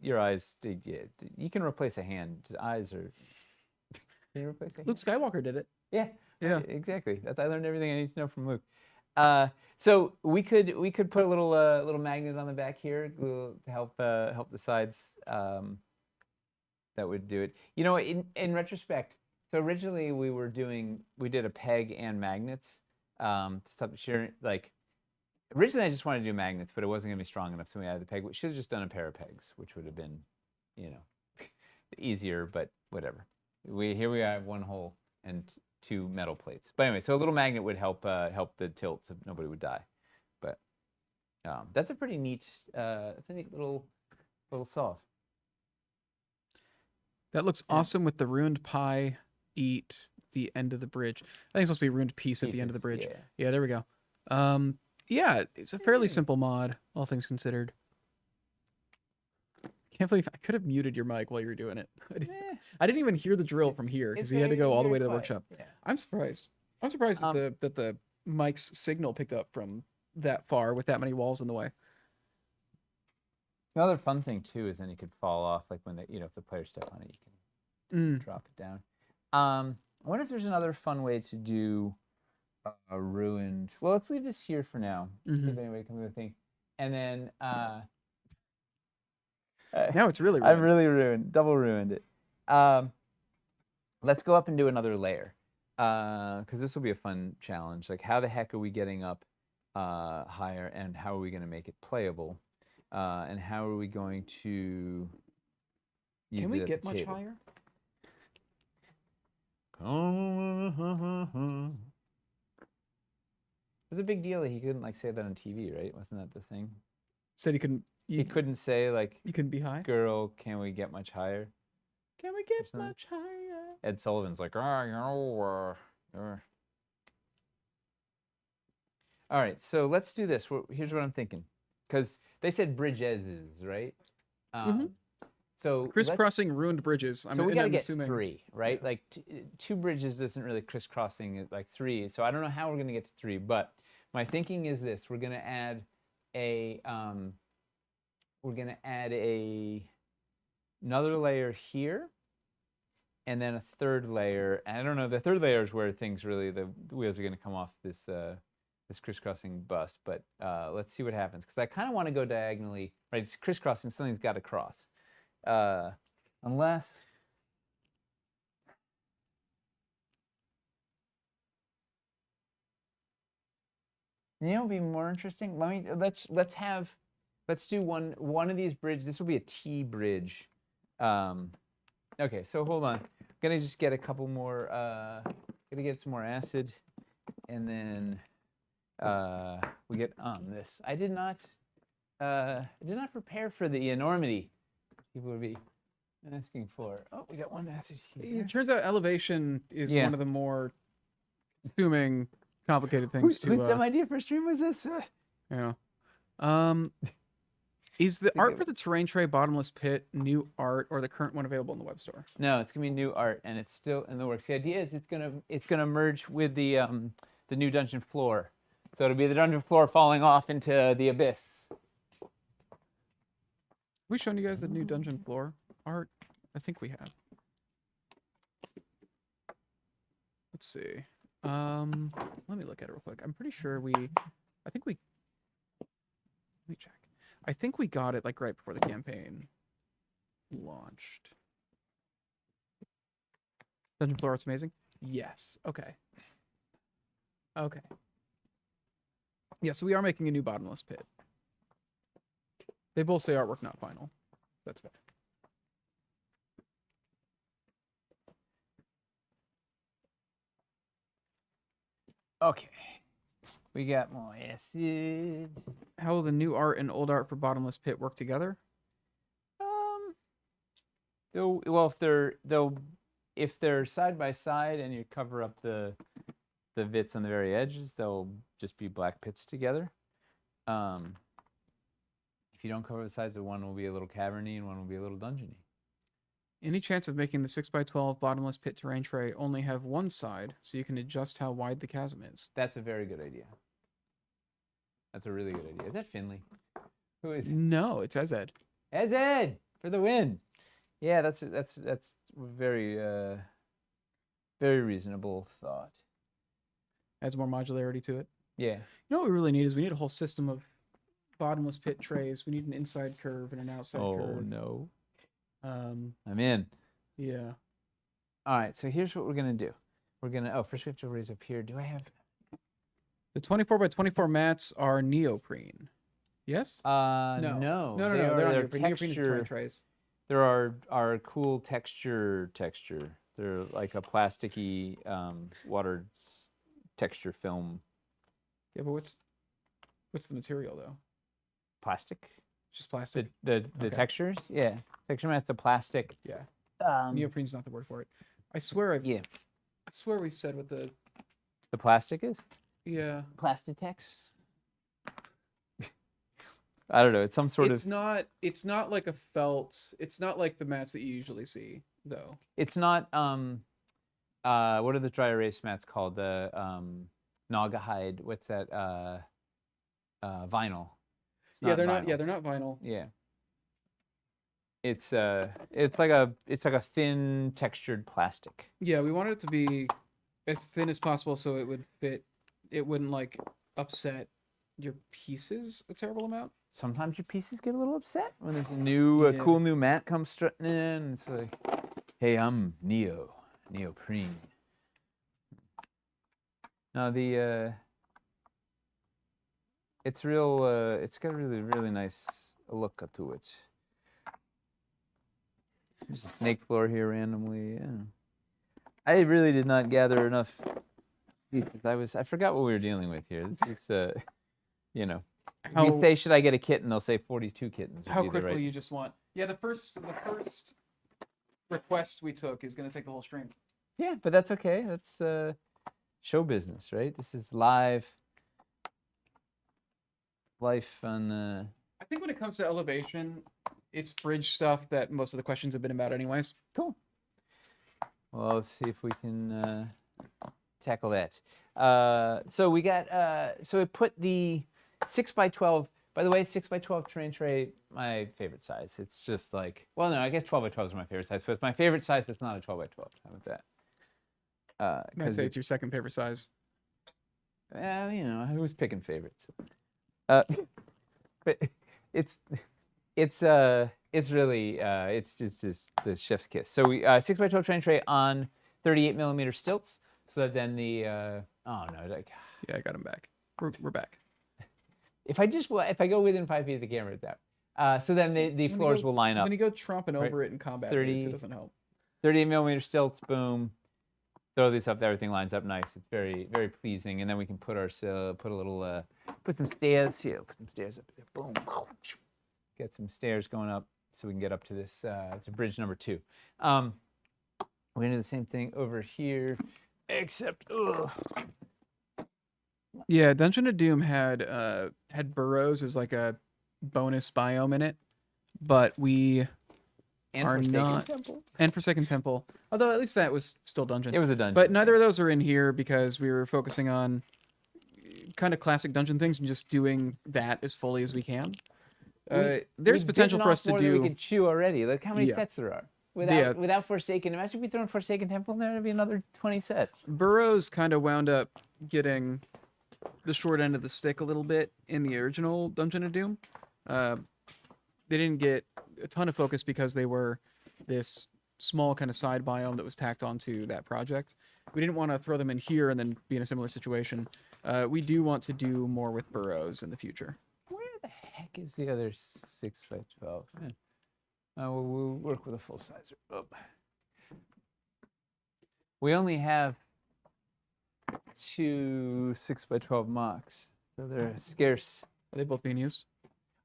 A: your eyes, you can replace a hand. Eyes are. Can you replace a hand?
B: Luke Skywalker did it.
A: Yeah.
B: Yeah.
A: Right, exactly. I learned everything I need to know from Luke. So we could put a little magnet on the back here to help the sides. That would do it. You know, in retrospect, so originally we did a peg and magnets. To stop sharing, like originally I just wanted to do magnets, but it wasn't gonna be strong enough, so we added the peg. We should have just done a pair of pegs, which would have been, easier, but whatever. Here we have one hole and two metal plates. But anyway, so a little magnet would help the tilt so nobody would die. But that's a pretty neat little saw.
B: That looks awesome with the ruined pie eat the end of the bridge. I think it's supposed to be ruined piece at the end of the bridge. Yeah, there we go. Yeah, it's a fairly simple mod, all things considered. Can't believe I could have muted your mic while you were doing it. I didn't even hear the drill from here because he had to go all the way to the workshop. Yeah. I'm surprised. I'm surprised that the mic's signal picked up from that far with that many walls in the way.
A: The other fun thing too is then you could fall off, like when if the players step on it, you can drop it down. I wonder if there's another fun way to do a ruined. Well, let's leave this here for now. See if anybody comes with a thing, and then.
B: Now it's really ruined.
A: I'm really ruined. Double ruined it. Let's go up and do another layer, because this will be a fun challenge. Like, how the heck are we getting up higher, and how are we going to make it playable, and how are we going to use
B: Can we
A: it at
B: get
A: the
B: much
A: table?
B: higher?
A: It was a big deal that he couldn't like say that on TV, right? Wasn't that the thing?
B: Said he couldn't.
A: He couldn't say like.
B: You couldn't be high.
A: Girl, can we get much higher?
B: Can we get much higher?
A: Ed Sullivan's like, All right, so let's do this. Here's what I'm thinking, because they said bridges, right? So
B: crisscrossing ruined bridges.
A: So we gotta get assuming 3, right? Yeah. Like 2 bridges doesn't really crisscrossing like 3. So I don't know how we're gonna get to 3, but my thinking is this: we're gonna add another layer here, and then a third layer. And I don't know. The third layer is where things really the wheels are gonna come off this crisscrossing bus. But let's see what happens, because I kind of want to go diagonally. Right? It's crisscrossing. Something's got to cross. Unless it'd be more interesting. Let's do one of these bridges. This will be a T bridge. Okay, so hold on. I'm gonna just get a couple more. Gonna get some more acid, and then we get on this. I did not prepare for the enormity people would be asking for. Oh, we got one acid here.
B: It turns out elevation is one of the more consuming, complicated things to.
A: Whose dumb idea for stream was this?
B: Yeah. Is the art for the terrain tray bottomless pit new art, or the current one available in the web store?
A: No, it's gonna be new art, and it's still in the works. The idea is it's gonna merge with the new dungeon floor, so it'll be the dungeon floor falling off into the abyss.
B: We shown you guys the new dungeon floor. art? I think we have. Let's see. Let me look at it real quick. I'm pretty sure I think we. Let me check. I think we got it like right before the campaign launched. Dungeon floor art's amazing. Yes. Okay. Okay. Yeah, so we are making a new bottomless pit. They both say artwork not final. That's fair.
A: Okay. We got more acid.
B: How will the new art and old art for bottomless pit work together?
A: Well, if they're side by side and you cover up the bits on the very edges, they'll just be black pits together. If you don't cover the sides, the one will be a little caverny and one will be a little dungeony.
B: Any chance of making the 6x12 bottomless pit terrain tray only have one side so you can adjust how wide the chasm is?
A: That's a very good idea. That's a really good idea. Is that Finley? Who is it?
B: No, it's Ezed.
A: Ezed for the win. Yeah, that's very very reasonable thought.
B: Adds more modularity to it.
A: Yeah.
B: You know what we really need is we need a whole system of bottomless pit trays. We need an inside curve and an outside curve.
A: Oh no.
B: I'm
A: in.
B: Yeah.
A: All right, so here's what we're gonna do. We're gonna first we have to raise up here. Do I have?
B: The 24x24 mats are neoprene. Yes?
A: No.
B: No.
A: They
B: They're
A: are-
B: not
A: they're
B: neoprene. Neoprene is terrain trays.
A: There are cool texture. They're like a plasticky water texture film.
B: Yeah, but what's the material though?
A: Plastic.
B: Just plastic.
A: The
B: Okay.
A: textures, yeah. Texture mats, the plastic.
B: Yeah.
A: Um,
B: Neoprene's not the word for it. I swear
A: yeah.
B: I swear we've said what the
A: plastic is.
B: yeah.
A: Plastitex. I don't know. It's some sort
B: It's
A: of.
B: not like a felt. It's not like the mats that you usually see though.
A: It's not. What are the dry erase mats called? The Naugahyde. What's that? Vinyl.
B: Yeah, they're
A: vinyl.
B: not. Yeah, they're not vinyl.
A: Yeah. It's like a thin textured plastic.
B: Yeah, we wanted it to be as thin as possible so it would fit. It wouldn't like upset your pieces a terrible amount.
A: Sometimes your pieces get a little upset when there's a cool new mat comes strutting in. And it's like, hey, I'm neoprene. Now it's real. It's got a really nice look to it. There's a snake floor here randomly. Yeah. I really did not gather enough pieces. I forgot what we were dealing with here. It's you know. If you say, should I get a kitten? They'll say 42 kittens.
B: How quickly you just want. Yeah, the first request we took is going to take the whole stream.
A: Yeah, but that's okay. That's show business, right? This is live life on.
B: I think when it comes to elevation, it's bridge stuff that most of the questions have been about anyways.
A: Cool. Well, let's see if we can tackle that. So we got, so we put the 6x12, by the way, 6x12 terrain tray, my favorite size. It's just like, well, no, I guess 12x12 is my favorite size, but it's my favorite size that's not a 12x12. How about that?
B: I'd say it's your second favorite size.
A: You know, who's picking favorites? But it's really it's just the chef's kiss. So we 6x12 terrain tray on 38mm stilts, so that then the oh no, like,
B: yeah, I got him back. We're back.
A: If I go within 5 feet of the camera, it's out. So then the floors will line up.
B: When you go tromping over it in combat, 30, it doesn't help.
A: 38mm stilts, boom. Throw these up, everything lines up nice. It's very pleasing, and then we can put some stairs here. Put some stairs up there. Boom. Get some stairs going up so we can get up to this to bridge number 2. We're gonna do the same thing over here, except
B: yeah, Dungeon of Doom had burrows as like a bonus biome in it, but we are not.
A: Temple.
B: And Forsaken Temple, although at least that was still dungeon.
A: It was a dungeon,
B: but neither of those are in here because we were focusing on kind of classic dungeon things and just doing that as fully as we can. There's
A: we've
B: potential
A: bitten
B: for
A: off
B: us to
A: more than we
B: do.
A: could chew already. Look how many
B: Yeah.
A: sets there are.
B: Yeah.
A: Without Forsaken, imagine if we throw in Forsaken Temple, and there'd be another 20 sets.
B: Burroughs kind of wound up getting the short end of the stick a little bit in the original Dungeon of Doom. They didn't get a ton of focus because they were this small kind of side biome that was tacked onto that project. We didn't want to throw them in here and then be in a similar situation. We do want to do more with Burroughs in the future.
A: Where the heck is the other 6x12? We'll work with a full sizer. Oh. We only have 2 6x12 mocks, so they're scarce.
B: Are they both being used?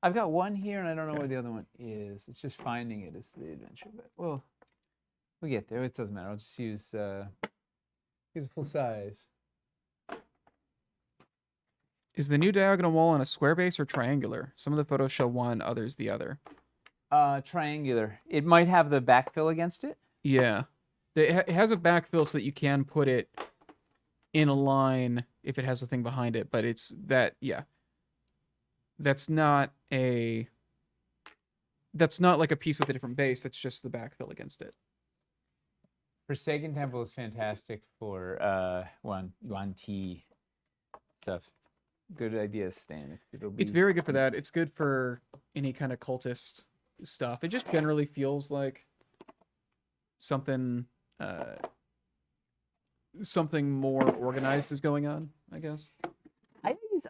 A: I've got one here, and I don't know where the other one is. It's just finding it is the adventure. But well, we get there. It doesn't matter. I'll just use a full size.
B: Is the new diagonal wall on a square base or triangular? Some of the photos show one, others the other.
A: Triangular. It might have the backfill against it.
B: Yeah. It has a backfill so that you can put it in a line if it has a thing behind it, but it's that, yeah. That's not like a piece with a different base. That's just the backfill against it.
A: Forsaken Temple is fantastic for Yuan Ti stuff. Good idea, Stan.
B: It's very good for that. It's good for any kind of cultist stuff. It just generally feels like something more organized is going on, I guess.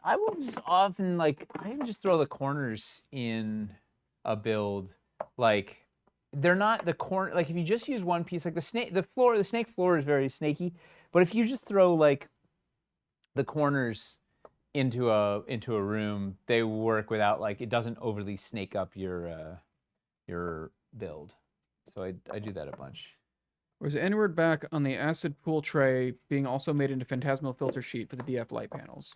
A: I will just often I can just throw the corners in a build. Like they're not the corner. Like if you just use one piece, like the snake floor is very snaky. But if you just throw like the corners into a room, they work without it doesn't overly snake up your build. So I do that a bunch.
B: Was N-word back on the acid pool tray being also made into phantasmal filter sheet for the DF light panels?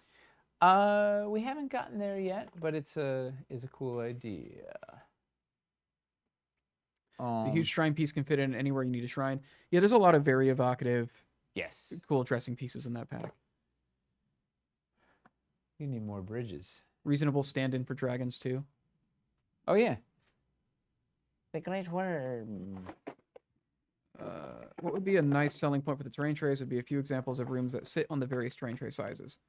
A: We haven't gotten there yet, but it's a cool idea.
B: The huge shrine piece can fit in anywhere you need a shrine. Yeah, there's a lot of very evocative,
A: yes,
B: cool dressing pieces in that pack.
A: You need more bridges.
B: Reasonable stand-in for dragons too.
A: Oh yeah. The Great Worm.
B: What would be a nice selling point for the terrain trays would be a few examples of rooms that sit on the various terrain tray sizes.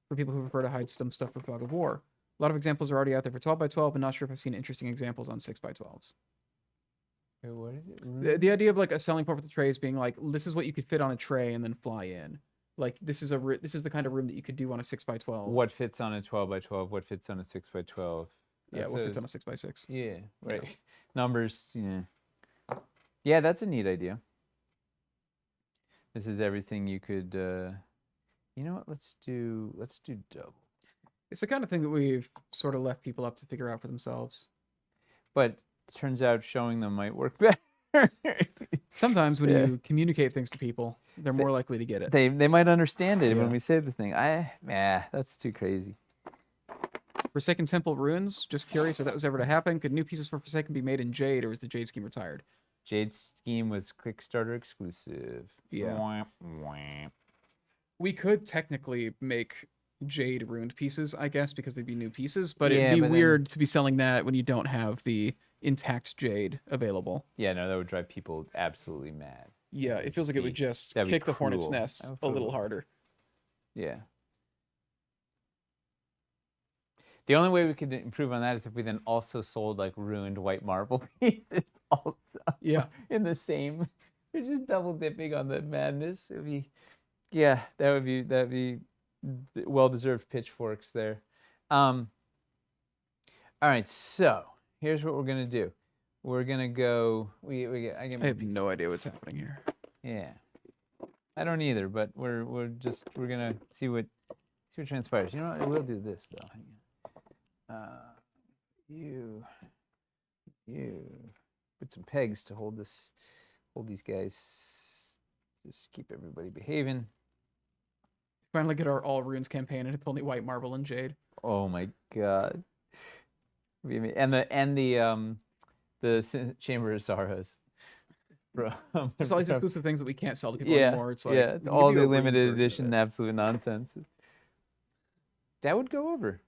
B: For people who prefer to hide some stuff for Fog of War. A lot of examples are already out there for 12x12, but not sure if I've seen interesting examples on 6x12s.
A: Wait, what is it?
B: The idea of like a selling point for the trays being like, this is what you could fit on a tray and then fly in. Like this is the kind of room that you could do on a 6x12.
A: What fits on a 12x12? What fits on a 6x12?
B: Yeah, what fits on a 6x6?
A: Yeah, right. Yeah. Numbers, yeah. Yeah, that's a neat idea. This is everything you could. You know what? Let's do double.
B: It's the kind of thing that we've sort of left people up to figure out for themselves.
A: But it turns out showing them might work better.
B: Sometimes when you communicate things to people, they're more likely to get it.
A: They might understand it when we say the thing. That's too crazy.
B: Forsaken Temple ruins. Just curious if that was ever to happen. Could new pieces for Forsaken be made in Jade, or is the Jade scheme retired?
A: Jade scheme was Kickstarter exclusive.
B: Yeah.
A: Wah, wah.
B: We could technically make Jade ruined pieces, I guess, because they'd be new pieces, but it'd be weird to be selling that when you don't have the intact Jade available.
A: Yeah, no, that would drive people absolutely mad.
B: Yeah, it feels like it would just kick the hornet's nest a little harder.
A: Yeah. The only way we could improve on that is if we then also sold like ruined white marble pieces also.
B: Yeah.
A: In the same. You're just double dipping on the madness. It'd be, yeah, that'd be well-deserved pitchforks there. All right, so here's what we're gonna do. We're gonna go. I
B: have no idea what's happening here.
A: Yeah, I don't either. But we're gonna see what transpires. You know what? We'll do this though. Hang on. You put some pegs to hold these guys. Just keep everybody behaving.
B: Finally get our all runes campaign, and it's only white marble and Jade.
A: Oh my god! And the Chamber of Sorrows.
B: There's all these exclusive things that we can't sell to people anymore. It's like
A: all the limited edition absolute nonsense. That would go over.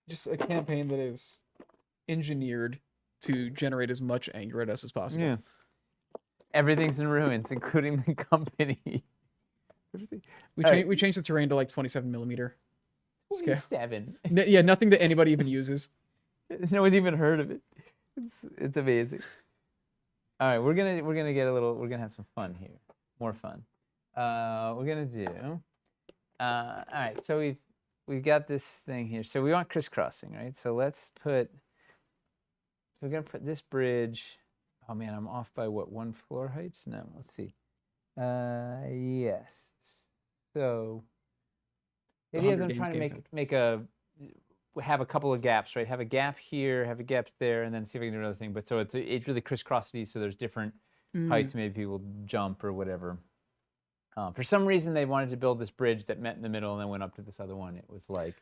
B: just a campaign that is engineered to generate as much anger at us as possible.
A: Yeah. Everything's in ruins, including the company.
B: We changed the terrain to like 27 millimeter scale.
A: 27.
B: Yeah, nothing that anybody even uses.
A: No one's even heard of it. It's amazing. All right, we're gonna get a little. We're gonna have some fun here. More fun. We're gonna do. All right, so we've got this thing here. So we want crisscrossing, right? So let's put. So we're gonna put this bridge. Oh man, I'm off by what, 1 floor heights? No, let's see. Yes. So the idea is I'm trying to have a couple of gaps, right? Have a gap here, have a gap there, and then see if I can do another thing. But so it's really crisscrossy, so there's different heights. Maybe people jump or whatever. For some reason, they wanted to build this bridge that met in the middle and then went up to this other one. It was like,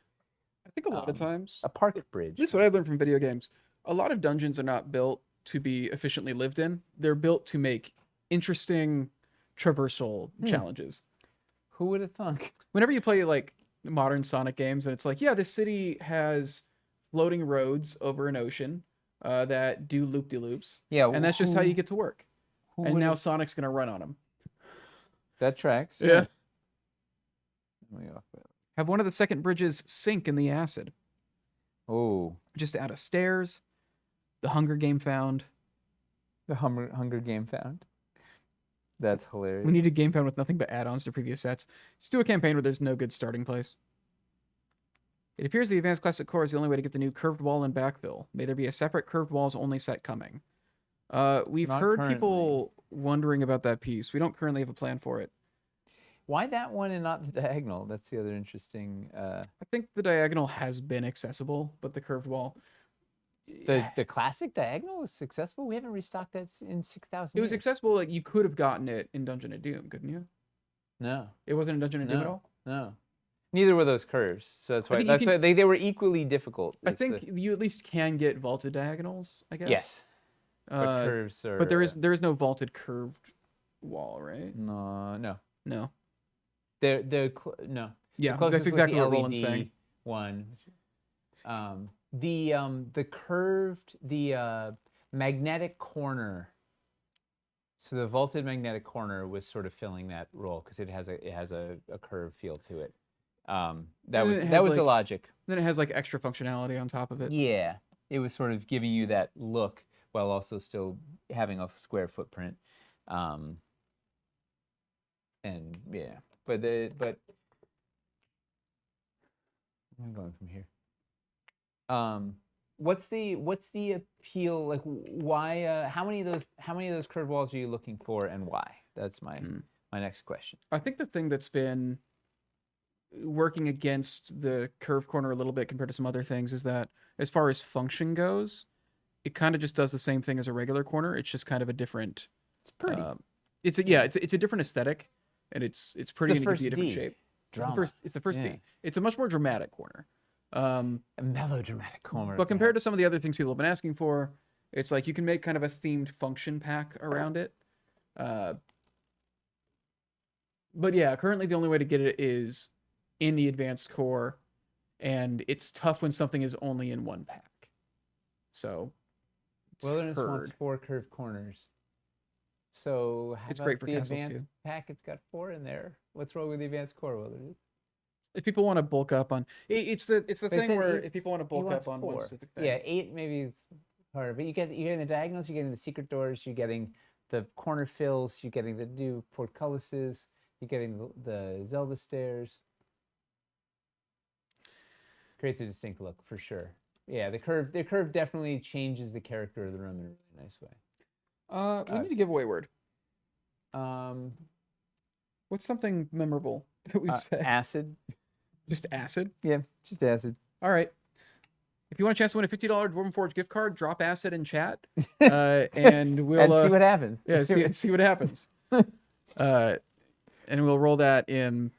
B: I think a lot of times,
A: a park bridge.
B: This is what I've learned from video games. A lot of dungeons are not built to be efficiently lived in. They're built to make interesting traversal challenges.
A: Who would have thunk?
B: Whenever you play like modern Sonic games, and it's like, yeah, this city has floating roads over an ocean that do loop-de-loops.
A: Yeah,
B: and that's just how you get to work. And now
A: would've-
B: Sonic's gonna run on them.
A: That tracks.
B: Yeah.
A: Way off that.
B: Have one of the second bridges sink in the acid.
A: Oh,
B: Just add a stairs. The Hunger Game found.
A: the Hunger Game found. That's hilarious.
B: We need a game found with nothing but add-ons to previous sets. Just do a campaign where there's no good starting place. It appears the Advanced Classic Core is the only way to get the new curved wall and backfill. May there be a separate curved walls only set coming. We've
A: Not
B: heard
A: currently.
B: people wondering about that piece. We don't currently have a plan for it.
A: Why that one and not the diagonal? That's the other interesting.
B: I think the diagonal has been accessible, but the curved wall...
A: The classic diagonal was successful. We haven't restocked that in 6,000.
B: It was accessible. Like you could have gotten it in Dungeon of Doom, couldn't you?
A: No,
B: It wasn't in Dungeon of Doom at all.
A: no. Neither were those curves. So that's why.
B: think you
A: Why they were equally difficult.
B: I think you at least can get vaulted diagonals, I guess.
A: Yes. But curves are.
B: But there is no vaulted curved wall, right?
A: No.
B: No.
A: No.
B: Yeah,
A: The
B: that's
A: closest was
B: exactly
A: the
B: what Roland's
A: LED
B: saying.
A: one. The curved magnetic corner. So the vaulted magnetic corner was sort of filling that role because it has a curved feel to it. That was the logic.
B: Then it has like extra functionality on top of it.
A: Yeah, it was sort of giving you that look while also still having a square footprint. And yeah, but where am I going from here? What's the appeal? Like, why? How many of those curved walls are you looking for, and why? That's my next question.
B: I think the thing that's been working against the curved corner a little bit compared to some other things is that as far as function goes, it kind of just does the same thing as a regular corner. It's just kind of a different.
A: It's pretty.
B: It's a different aesthetic, and it's pretty, and it gives you a different shape. It's the first D. It's a much more dramatic corner.
A: A melodramatic corner.
B: But compared to some of the other things people have been asking for, it's like you can make kind of a themed function pack around it. But yeah, currently the only way to get it is in the advanced core, and it's tough when something is only in one pack. So
A: Wilderness wants 4 curved corners. So how
B: it's
A: about
B: great for
A: the
B: castles
A: advanced
B: too.
A: pack? It's got 4 in there. What's wrong with the advanced core, Wilderness?
B: If people want to bulk up on, it's the
A: They
B: thing
A: said
B: where
A: he-
B: if people want to
A: He
B: bulk
A: wants
B: up on
A: 4.
B: one specific thing.
A: Yeah, 8 maybe is harder, but you're getting the diagonals, you're getting the secret doors, you're getting the corner fills, you're getting the new portcullises, you're getting the Zelda stairs. Creates a distinct look for sure. Yeah, the curve definitely changes the character of the room in a really nice way.
B: We need a giveaway word.
A: Um,
B: What's something memorable that we've said?
A: Acid.
B: Just acid.
A: Yeah, just acid.
B: All right. If you want a chance to win a $50 Dwarven Forge gift card, drop acid in chat, and we'll
A: And see what happens.
B: Yeah, see what happens. And we'll roll that in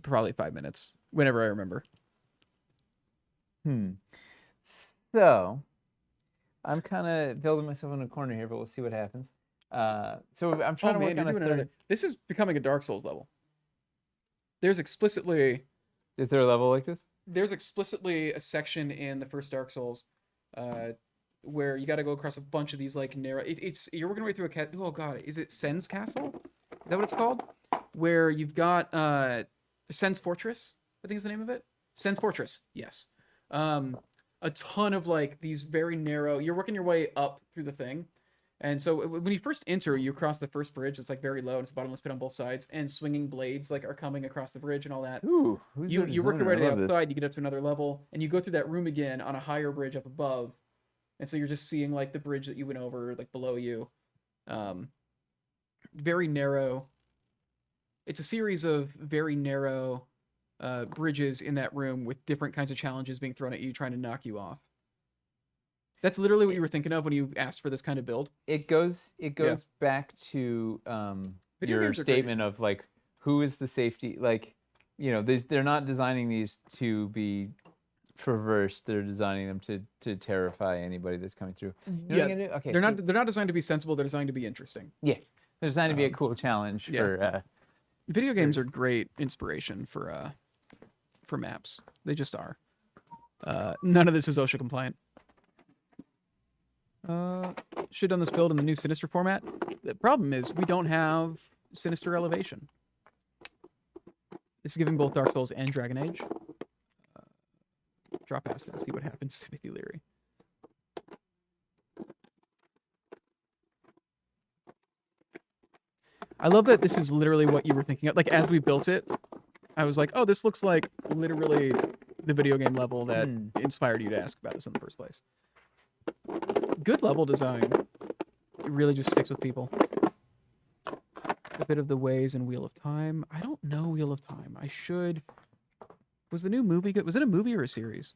B: probably 5 minutes, whenever I remember.
A: So, I'm kind of building myself in a corner here, but we'll see what happens. So I'm trying to work on a third.
B: This is becoming a Dark Souls level. There's explicitly.
A: Is there a level like this?
B: there's explicitly a section in the first Dark Souls, where you got to go across a bunch of these like narrow. It's you're working your way through a oh god, is it Sen's Castle? Is that what it's called? Where you've got Sen's Fortress, I think is the name of it. Sen's Fortress, yes. A ton of like these very narrow. You're working your way up through the thing, and so when you first enter, you cross the first bridge. It's like very low, and it's a bottomless pit on both sides, and swinging blades like are coming across the bridge and all that.
A: Ooh, who's the
B: You work your
A: designer?
B: way
A: I
B: to the
A: love this.
B: outside. You get up to another level, and you go through that room again on a higher bridge up above, and so you're just seeing like the bridge that you went over like below you. Very narrow. It's a series of very narrow bridges in that room with different kinds of challenges being thrown at you, trying to knock you off. That's literally what you were thinking of when you asked for this kind of build.
A: It goes back to your statement of like, who is the safety? Like, you know, they're not designing these to be traversed. They're designing them to terrify anybody that's coming through. You know what I'm gonna do? Okay,
B: they're not designed to be sensible. They're designed to be interesting.
A: Yeah, they're designed to be a cool challenge for.
B: Video games are great inspiration for maps. They just are. None of this is OSHA compliant. Should have done this build in the new Sinister format. The problem is we don't have Sinister Elevation. This is giving both Dark Souls and Dragon Age. Drop past it and see what happens to Mickey Leary. I love that this is literally what you were thinking of. Like, as we built it, I was like, oh, this looks like literally the video game level that inspired you to ask about this in the first place. Good level design. It really just sticks with people. A bit of the ways in Wheel of Time. I don't know Wheel of Time. I should. Was the new movie good? Was it a movie or a series?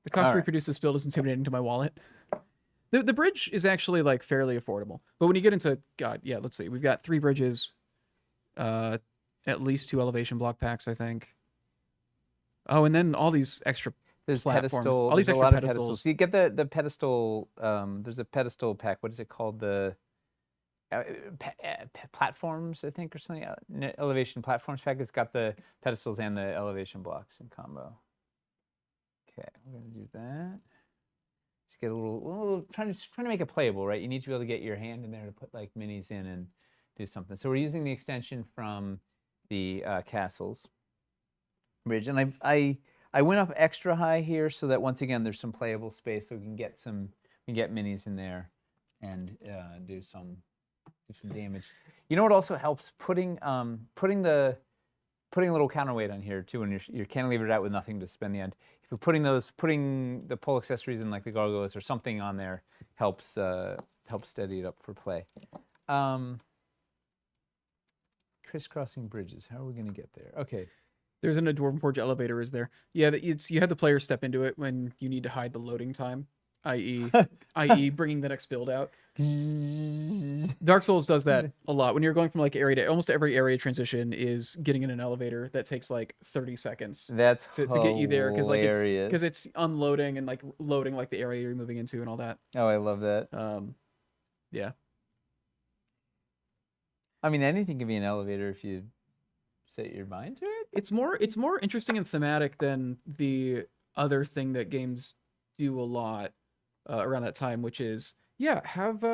B: The cost to reproduce this build is intimidating to my wallet. The bridge is actually like fairly affordable, but when you get into let's see, we've got 3 bridges, at least 2 elevation block packs, I think. Oh, and then all these extra platforms, all these extra pedestals.
A: You get the pedestal. There's a pedestal pack. What is it called? The platforms, I think, or something. Elevation platforms pack. It's got the pedestals and the elevation blocks in combo. Okay, we're gonna do that. Just get a little trying to make it playable, right? You need to be able to get your hand in there to put like minis in and do something. So we're using the extension from the castles bridge, and I went up extra high here so that once again there's some playable space, so we can get minis in there and do some damage. You know what also helps? Putting a little counterweight on here too when you're cantilevered out with nothing to spend the end. If you're putting the pole accessories in like the gargoyles or something on there helps steady it up for play. Crisscrossing bridges. How are we gonna get there? Okay.
B: There's a Dwarven Forge elevator, is there? Yeah, you have the player step into it when you need to hide the loading time, i.e. bringing the next build out. Dark Souls does that a lot. When you're going from like area to almost every area transition is getting in an elevator that takes like 30 seconds.
A: That's
B: to get you there because it's unloading and like loading like the area you're moving into and all that.
A: Oh, I love that.
B: Yeah.
A: I mean, anything can be an elevator if you set your mind to it.
B: It's more interesting and thematic than the other thing that games do a lot around that time, which is have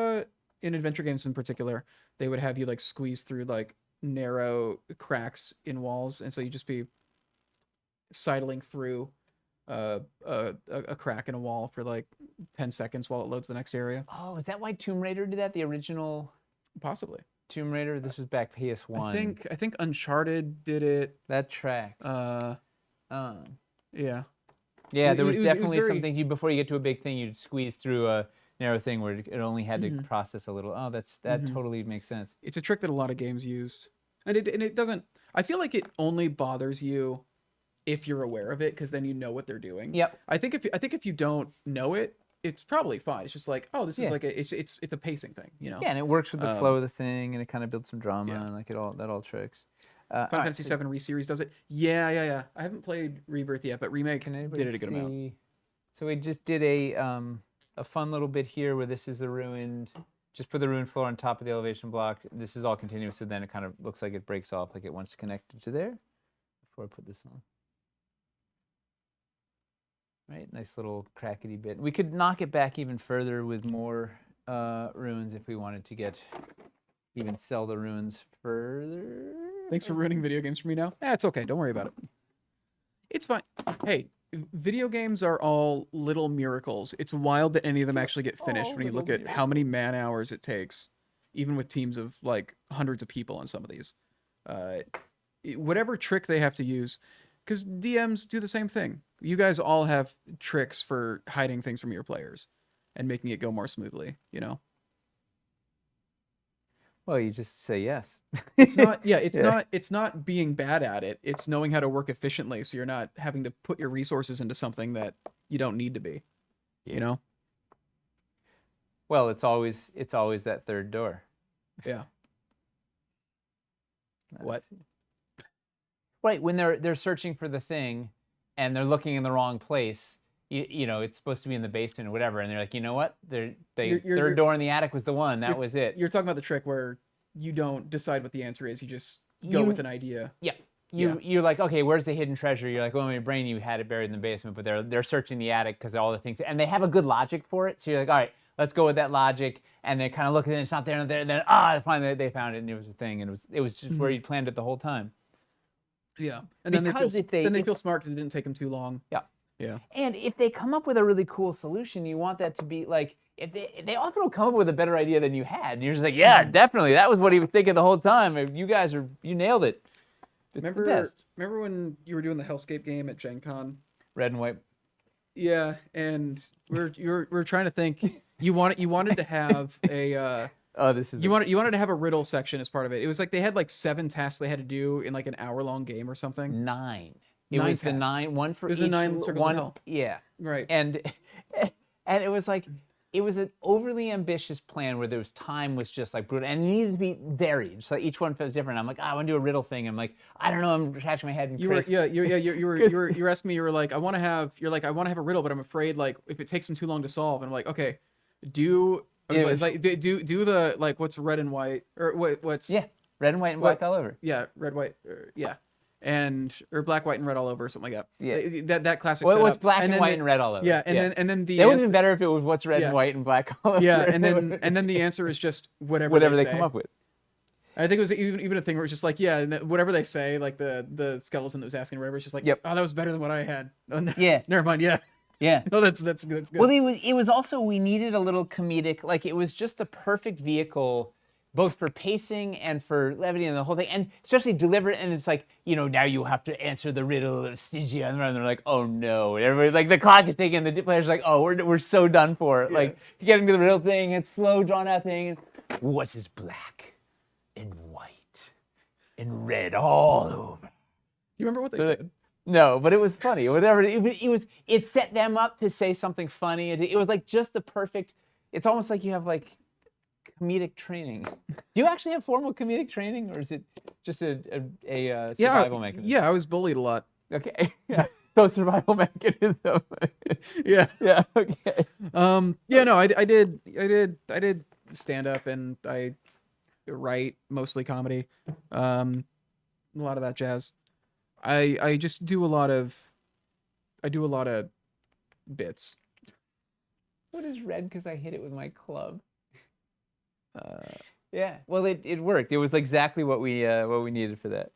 B: in adventure games in particular, they would have you like squeeze through like narrow cracks in walls, and so you just be sidling through a crack in a wall for like 10 seconds while it loads the next area.
A: Oh, is that why Tomb Raider did that? The original?
B: Possibly.
A: Tomb Raider. This was back PS1.
B: I think Uncharted did it.
A: That tracks.
B: Yeah.
A: Yeah, there was definitely something before you get to a big thing, you'd squeeze through a narrow thing where it only had to process a little. Oh, that totally makes sense.
B: It's a trick that a lot of games use, and it doesn't. I feel like it only bothers you if you're aware of it, because then you know what they're doing.
A: Yep.
B: I think if you don't know it, it's probably fine. It's just like, oh, this is like it's a pacing thing, you know.
A: Yeah, and it works with the flow of the thing, and it kind of builds some drama, and like that all tricks.
B: Final Fantasy VII Re-Series does it. Yeah. I haven't played Rebirth yet, but Remake did it a good amount.
A: So we just did a fun little bit here where this is a ruined Just put the rune floor on top of the elevation block. This is all continuous, so then it kind of looks like it breaks off, like it wants to connect to there. Before I put this on. Right, nice little crackety bit. We could knock it back even further with more runes if we wanted to even sell the runes further.
B: Thanks for ruining video games for me now. It's okay. Don't worry about it. It's fine. Hey, video games are all little miracles. It's wild that any of them actually get finished when you look at how many man hours it takes, even with teams of like hundreds of people on some of these. Whatever trick they have to use, because DMs do the same thing. You guys all have tricks for hiding things from your players and making it go more smoothly, you know?
A: Well, you just say yes.
B: It's not, it's not being bad at it. It's knowing how to work efficiently so you're not having to put your resources into something that you don't need to be, you know?
A: Well, it's always that third door.
B: Yeah. What?
A: Right, when they're searching for the thing and they're looking in the wrong place, you know, it's supposed to be in the basement or whatever, and they're like, you know what? Third door in the attic was the one. That was it.
B: You're talking about the trick where you don't decide what the answer is. You just go with an idea.
A: Yeah. You're like, okay, where's the hidden treasure? You're like, well, in your brain you had it buried in the basement, but they're searching the attic because all the things, and they have a good logic for it. So you're like, all right, let's go with that logic, and they kind of look at it, and it's not there, and then finally they found it, and it was a thing, and it was just where you planned it the whole time.
B: Yeah, and then they feel smart because it didn't take them too long.
A: Yeah.
B: Yeah.
A: And if they come up with a really cool solution, you want that to be like, if they often will come up with a better idea than you had. And you're just like, yeah, definitely. That was what he was thinking the whole time. You nailed it. It's the best.
B: Remember when you were doing the Hellscape game at Gen Con?
A: Red and white.
B: Yeah, and we're trying to think. You wanted to have a you wanted to have a riddle section as part of it. It was like they had like 7 tasks they had to do in like an hour-long game or something.
A: 9. It was the 9, one for each.
B: It was the 9 circles of hell.
A: Yeah.
B: Right.
A: And it was like, it was an overly ambitious plan where time was just like brutal, and it needed to be varied. So each one was different. I'm like, I want to do a riddle thing. I'm like, I don't know. I'm scratching my head. And
B: you were asking me. You were like, I want to have a riddle, but I'm afraid like if it takes them too long to solve. And I'm like, okay, do the like what's red and white or what's
A: red and white and black all over.
B: Yeah, red, white, or black, white, and red all over, something like that.
A: Yeah,
B: that classic.
A: Well, what's black and white and red all over.
B: Yeah, and then the
A: that would have been better if it was what's red and white and black all over.
B: Yeah, and then the answer is just whatever they
A: come up with.
B: I think it was even a thing where it's just like, whatever they say, like the skeleton that was asking, or whatever, it's just like, oh, that was better than what I had. Oh, never mind.
A: Yeah.
B: No, that's good.
A: Well, it was also, we needed a little comedic, like it was just the perfect vehicle, both for pacing and for levity and the whole thing, and especially deliberate. And it's like, now you have to answer the riddle of Stygia, and they're like, oh no, and everybody's like, the clock is ticking, the players are like, oh, we're so done for it. Like getting to the real thing, it's slow, drawn out thing. What is black and white and red all over?
B: You remember what they said?
A: No, but it was funny. Whatever it set them up to say something funny. It was like just the perfect. It's almost like you have like comedic training. Do you actually have formal comedic training, or is it just a survival mechanism?
B: Yeah, I was bullied a lot.
A: Okay. Yeah. So survival mechanism.
B: Yeah.
A: Yeah. Okay.
B: No, I did stand up, and I write mostly comedy. A lot of that jazz. I just do a lot of bits.
A: What is red? Because I hit it with my club. Yeah. Well, it worked. It was exactly what we needed for that.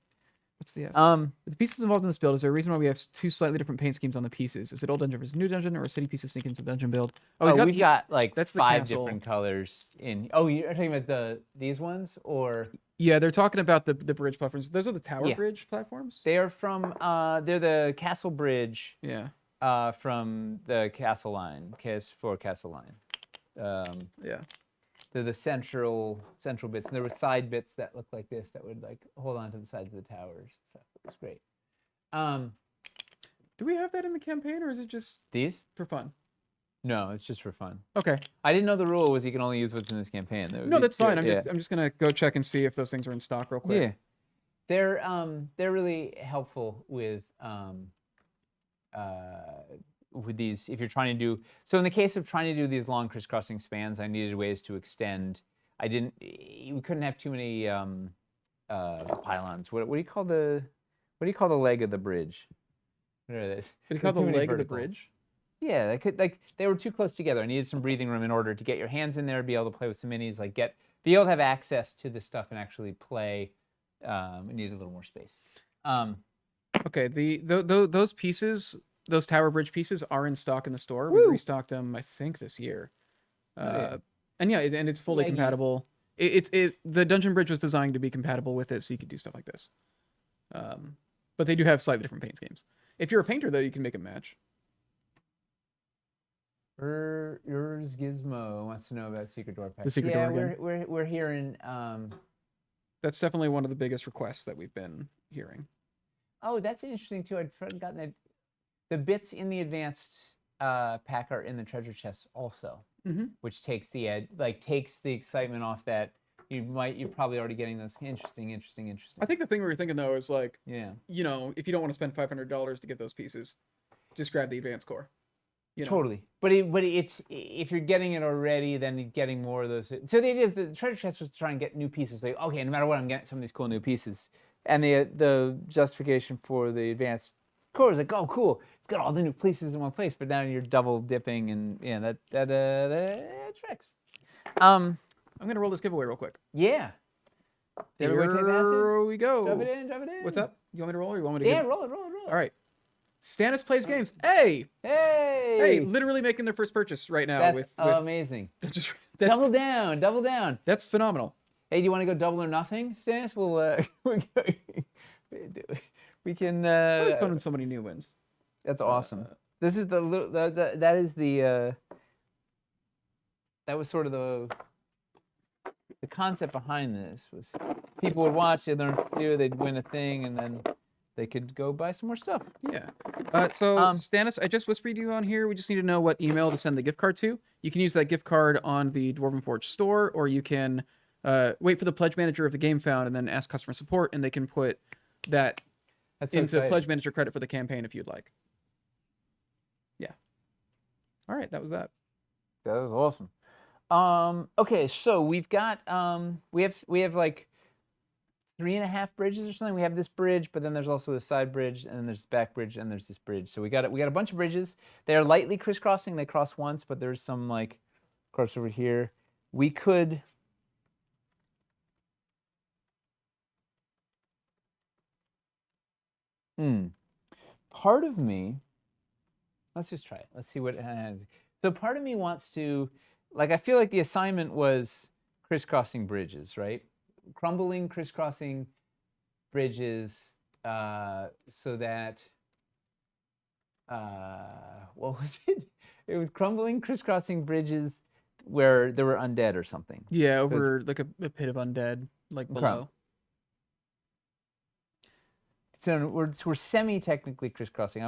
B: What's the S? The pieces involved in this build, is there a reason why we have 2 slightly different paint schemes on the pieces? Is it old dungeon versus new dungeon, or a city pieces sneak into the dungeon build?
A: We've got like
B: that's
A: 5 different colors in. Oh, you're talking about these ones, or?
B: Yeah, they're talking about the bridge platforms. Those are the tower bridge platforms?
A: They are from, they're the castle bridge.
B: Yeah.
A: From the castle line, KS4 castle line.
B: Yeah.
A: They're the central bits. And there were side bits that looked like this that would like hold on to the sides of the towers. So it was great.
B: Do we have that in the campaign, or is it just
A: these
B: for fun?
A: No, it's just for fun.
B: Okay.
A: I didn't know the rule was you can only use what's in this campaign.
B: No, that's fine. I'm just gonna go check and see if those things are in stock real quick.
A: Yeah. They're really helpful with with these, if you're trying to do, so in the case of trying to do these long crisscrossing spans, I needed ways to extend. We couldn't have too many pylons. What do you call the leg of the bridge? What are these?
B: Did you call the leg of the bridge?
A: Yeah, they were too close together. I needed some breathing room in order to get your hands in there, be able to play with some minis, be able to have access to this stuff and actually play. We needed a little more space.
B: Okay, those pieces, those tower bridge pieces, are in stock in the store.
A: Woo!
B: We restocked them, I think, this year. And it's fully
A: Leggies.
B: compatible. The dungeon bridge was designed to be compatible with it, so you could do stuff like this. But they do have slightly different paint schemes. If you're a painter, though, you can make a match.
A: Yours Gizmo wants to know about Secret Door Pack.
B: The Secret Door again.
A: We're hearing.
B: That's definitely one of the biggest requests that we've been hearing.
A: Oh, that's interesting too. I'd forgotten that the bits in the advanced pack are in the treasure chests also, which takes the excitement off that you're probably already getting this. Interesting.
B: I think the thing we were thinking though is like,
A: yeah,
B: you know, if you don't want to spend $500 to get those pieces, just grab the advanced core. You know?
A: Totally. But it's if you're getting it already, then you're getting more of those. So the idea is the treasure chest was to try and get new pieces. Like, okay, no matter what, I'm getting some of these cool new pieces. And the justification for the advanced core is like, oh, cool, it's got all the new pieces in one place. But now you're double dipping, and yeah, that tracks.
B: I'm gonna roll this giveaway real quick.
A: Yeah.
B: Here we go.
A: Drop it in.
B: What's up? You want me to roll, or you want me to?
A: Yeah, roll it.
B: All right. Stannis Plays Games. Hey, literally making their first purchase right now.
A: That's
B: with
A: amazing.
B: That's,
A: double down.
B: That's phenomenal.
A: Hey, do you want to go double or nothing, Stannis? We can.
B: It's always fun when somebody new wins.
A: That's awesome. This is that was sort of the concept behind this was people would watch, they'd learn to do, they'd win a thing, and then they could go buy some more stuff.
B: Yeah. So Stannis, I just whispered you on here. We just need to know what email to send the gift card to. You can use that gift card on the Dwarven Forge store, or you can wait for the pledge manager of the Game Found and then ask customer support, and they can put that into pledge manager credit for the campaign if you'd like. Yeah. All right, that was that.
A: That was awesome. Okay, so we've got we have like 3.5 bridges or something. We have this bridge, but then there's also the side bridge, and then there's this back bridge, and there's this bridge. So we got a bunch of bridges. They are lightly crisscrossing. They cross once, but there's some like cross over here. We could. Part of me. Let's just try it. Let's see what. So part of me wants to, like, I feel like the assignment was crisscrossing bridges, right? Crumbling, crisscrossing bridges, so that. What was it? It was crumbling, crisscrossing bridges where there were undead or something.
B: Yeah, over like a pit of undead, like below.
A: So we're semi-technically crisscrossing.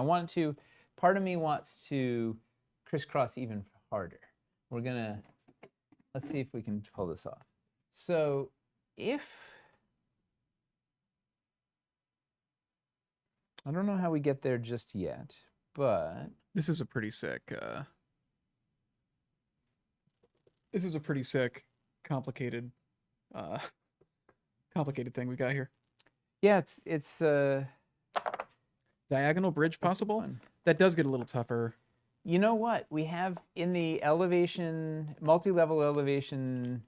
A: Part of me wants to crisscross even harder. Let's see if we can pull this off. So I don't know how we get there just yet, but.
B: This is a pretty sick, complicated thing we got here.
A: Yeah, it's
B: diagonal bridge possible. That does get a little tougher.
A: You know what? We have in the multi-level elevation.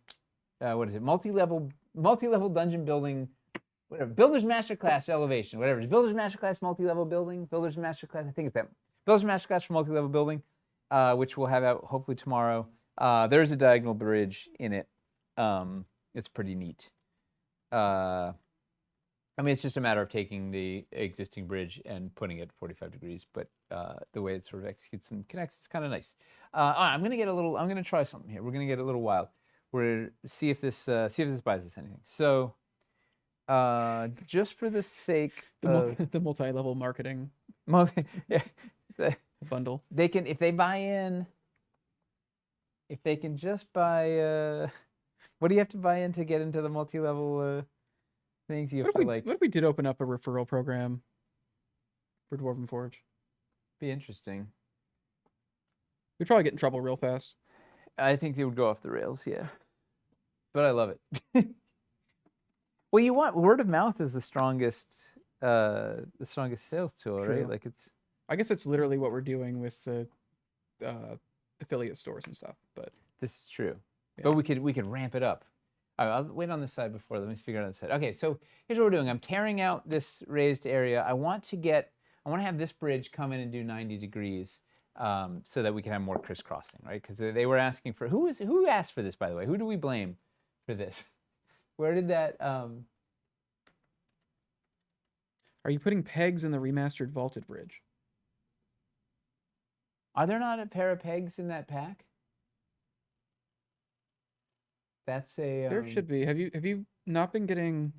A: What is it? Multi-level dungeon building. Whatever. Builder's Masterclass elevation. Whatever. It's Builder's Masterclass multi-level building. Builder's Masterclass. I think it's that. Builder's Masterclass for multi-level building, which we'll have out hopefully tomorrow. There's a diagonal bridge in it. It's pretty neat. I mean, it's just a matter of taking the existing bridge and putting it 45 degrees, but the way it sort of executes and connects is kind of nice. All right, I'm gonna try something here. We're gonna get a little wild. We're gonna see if this buys us anything. So, just for the sake of
B: the multi-level marketing bundle,
A: they can, if they buy in, if they can just buy. What do you have to buy in to get into the multi-level? Things you have
B: what if we did open up a referral program for Dwarven Forge?
A: Be interesting.
B: We'd probably get in trouble real fast.
A: I think they would go off the rails, yeah. But I love it. Well, you want word of mouth is the strongest sales tool,
B: True.
A: right? Like it's.
B: I guess it's literally what we're doing with the affiliate stores and stuff. But
A: This is true,
B: yeah.
A: but we could ramp it up. All right, I'll wait on this side before. Let me figure out the side. Okay, so here's what we're doing. I'm tearing out this raised area. I want to have this bridge come in and do 90 degrees, so that we can have more crisscrossing, right? Because they were asking for who asked for this, by the way. Who do we blame for this? Where did that?
B: Are you putting pegs in the remastered vaulted bridge?
A: Are there not a pair of pegs in that pack? That's a.
B: There should be. Have you not been getting?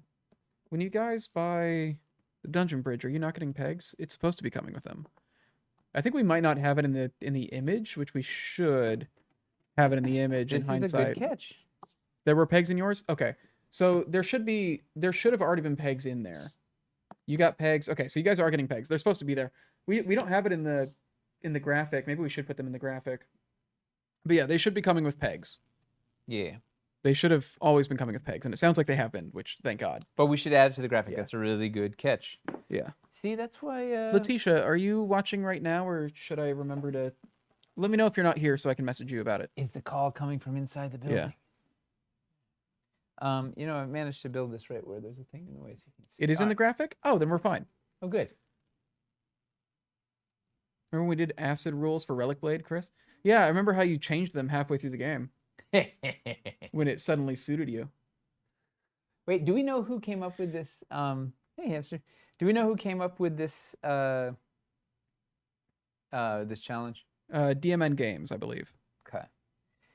B: When you guys buy the dungeon bridge, are you not getting pegs? It's supposed to be coming with them. I think we might not have it in the image, which we should have it in the image.
A: This
B: In hindsight,
A: is a good catch.
B: there were pegs in yours. Okay, so there should have already been pegs in there. You got pegs. Okay, so you guys are getting pegs. They're supposed to be there. We don't have it in the graphic. Maybe we should put them in the graphic. But yeah, they should be coming with pegs.
A: Yeah.
B: They should have always been coming with pegs, and it sounds like they have been, which thank God.
A: But we should add it to the graphic.
B: Yeah.
A: That's a really good catch.
B: Yeah.
A: See, that's why.
B: Letitia, are you watching right now, or should I remember to let me know if you're not here so I can message you about it?
A: Is the call coming from inside the building? Yeah. I managed to build this right where there's a thing in the way so you can see.
B: It is in the graphic? Oh, then we're fine.
A: Oh, good.
B: Remember when we did acid rules for Relic Blade, Chris? Yeah, I remember how you changed them halfway through the game when it suddenly suited you.
A: Wait, do we know who came up with this? Hey, hamster. Do we know who came up with this this challenge?
B: DMN Games, I believe.
A: Okay.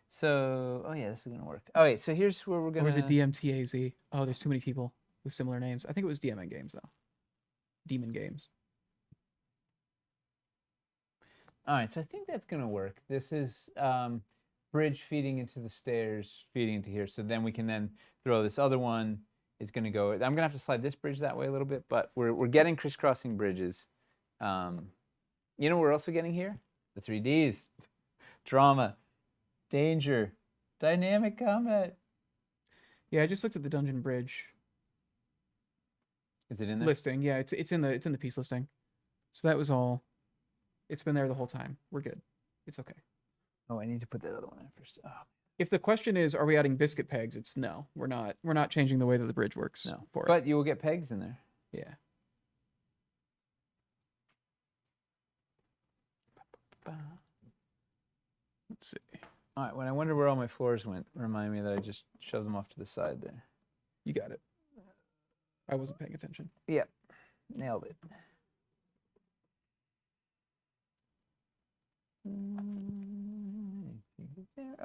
A: So, oh yeah, this is gonna work. Oh wait, so here's where we're gonna.
B: Or is it DMTAZ? Oh, there's too many people with similar names. I think it was DMN Games though. Demon Games.
A: All right, so I think that's gonna work. This is bridge feeding into the stairs, feeding into here. So then we can then throw this other one. Is gonna go. I'm gonna have to slide this bridge that way a little bit, but we're getting crisscrossing bridges. We're also getting here the 3Ds, drama, danger, dynamic combat.
B: Yeah, I just looked at the dungeon bridge.
A: Is it in there?
B: Listing. Yeah, it's in the piece listing. So that was all. It's been there the whole time. We're good. It's okay.
A: Oh, I need to put that other one in first. Oh.
B: If the question is, are we adding biscuit pegs? It's no. We're not. We're not changing the way that the bridge works.
A: No,
B: for
A: but you will get pegs in there.
B: Yeah. Let's see.
A: All right. When I wonder where all my floors went, remind me that I just shoved them off to the side there.
B: You got it. I wasn't paying attention.
A: Yep. Nailed it.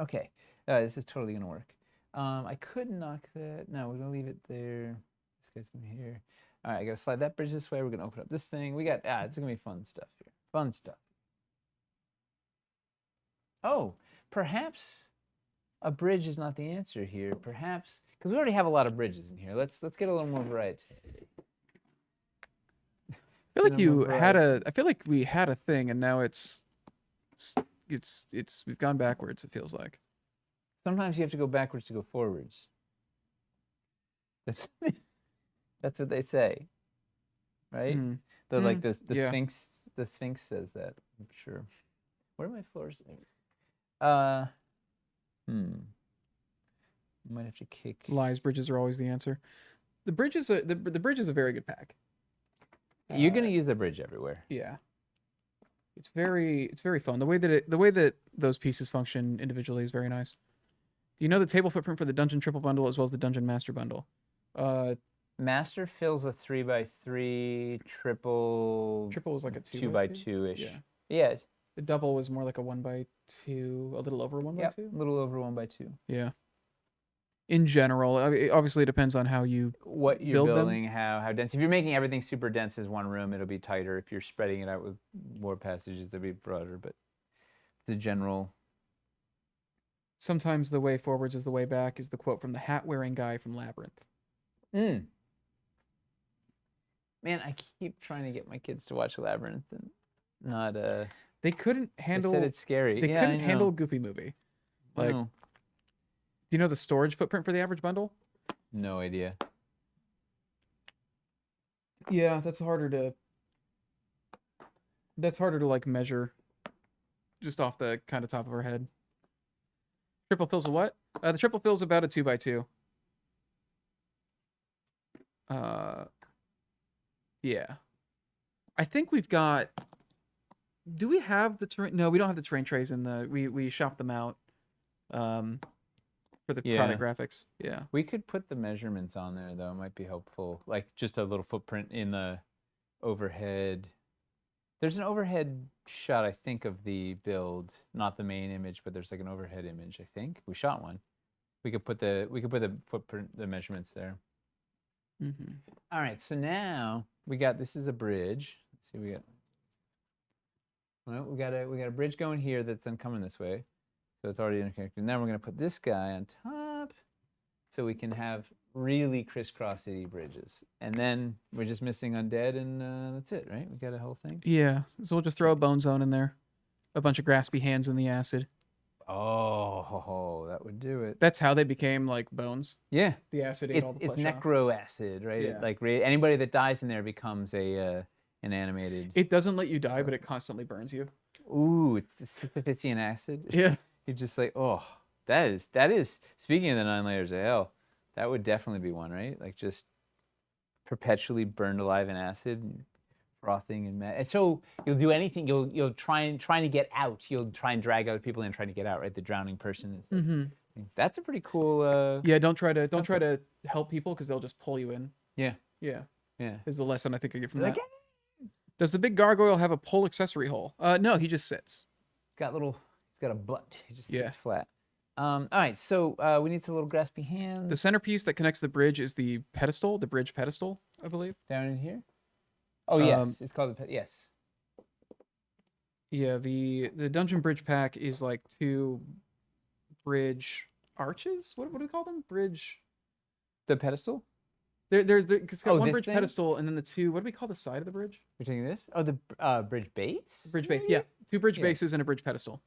A: Okay. This is totally gonna work. I could knock that. No, we're gonna leave it there. This guy's gonna be here. All right, I gotta slide that bridge this way. We're gonna open up this thing. It's gonna be fun stuff here. Fun stuff. Oh, perhaps a bridge is not the answer here. Perhaps because we already have a lot of bridges in here. Let's get a little more variety.
B: I feel like we had a thing, and now it's we've gone backwards. It feels like.
A: Sometimes you have to go backwards to go forwards. That's what they say, right? Like the
B: yeah.
A: Sphinx. The Sphinx says that. I'm sure. Where are my floors? Might have to kick.
B: Lies. Bridges are always the answer. The bridge is the bridge is a very good pack.
A: You're gonna use the bridge everywhere.
B: Yeah. It's very fun. The way that those pieces function individually is very nice. Do you know the table footprint for the Dungeon Triple Bundle as well as the Dungeon Master Bundle?
A: Master fills a 3x3. Triple
B: was like a
A: 2x2 ish.
B: Yeah.
A: Yeah.
B: The double was more like a 1x2, a little over 1x2.
A: A little over 1x2.
B: Yeah. In general, obviously it depends on how you
A: what you're
B: build
A: building,
B: them.
A: how dense. If you're making everything super dense as one room, it'll be tighter. If you're spreading it out with more passages, it'll be broader. But the general.
B: Sometimes the way forwards is the way back is the quote from the hat-wearing guy from Labyrinth.
A: Man, I keep trying to get my kids to watch Labyrinth and not.
B: They couldn't
A: They
B: handle.
A: said it's scary.
B: They
A: Yeah,
B: couldn't
A: I
B: handle a
A: know.
B: Goofy movie.
A: I
B: Like,
A: know.
B: do you know the storage footprint for the average bundle?
A: No idea.
B: Yeah, that's harder to. That's harder to like measure, just off the kind of top of our head. Triple fill's a what? The triple fill's about a 2x2. Yeah. I think we've got. Do we have the terrain? No, we don't have the terrain trays in the. We shopped them out. For the product graphics. Yeah.
A: We could put the measurements on there though. It might be helpful. Like just a little footprint in the overhead. There's an overhead shot, I think, of the build, not the main image, but there's like an overhead image. I think we shot one. We could put the footprint, the measurements there.
B: Mm-hmm.
A: All right, so now we got, this is a bridge. Let's see, we got a bridge going here that's then coming this way. So it's already interconnected. Now we're gonna put this guy on top so we can have really crisscrossy bridges. And then we're just missing undead and that's it, right? We got a whole thing.
B: Yeah, so we'll just throw a bone zone in there. A bunch of graspy hands in the acid.
A: Oh, that would do it.
B: That's how they became like bones.
A: Yeah.
B: The acid ate all the flesh
A: it's
B: off.
A: necro acid, right?
B: Yeah.
A: Like anybody that dies in there becomes an animated.
B: It doesn't let you die, but it constantly burns you.
A: Ooh, it's the Sisyphusian acid.
B: Yeah.
A: You're just like, oh, that is. Speaking of the 9 layers of hell, that would definitely be one, right? Like just perpetually burned alive in acid, and frothing and mad. And so you'll do anything. You'll trying to get out. You'll try and drag other people in trying to get out, right? The drowning person. That's a pretty cool.
B: Yeah. Don't try to help people because they'll just pull you in.
A: Yeah.
B: Yeah.
A: Yeah.
B: Is the lesson I think I get from
A: Like,
B: that. Does the big gargoyle have a pole accessory hole? No, he just sits.
A: He's got a butt. He just
B: Yeah.
A: sits flat. All right, so we need some little graspy hands.
B: The centerpiece that connects the bridge is the pedestal, the bridge pedestal, I believe.
A: Down in here? Oh, yes. It's called yes.
B: Yeah, the dungeon bridge pack is like 2 bridge arches? What do we call them? Bridge.
A: The pedestal?
B: It's got one
A: this
B: bridge
A: thing?
B: pedestal and then the 2. What do we call the side of the bridge?
A: You're taking this? Oh, the bridge base?
B: Bridge base. Yeah, 2 bridge
A: Yeah.
B: bases and a bridge pedestal.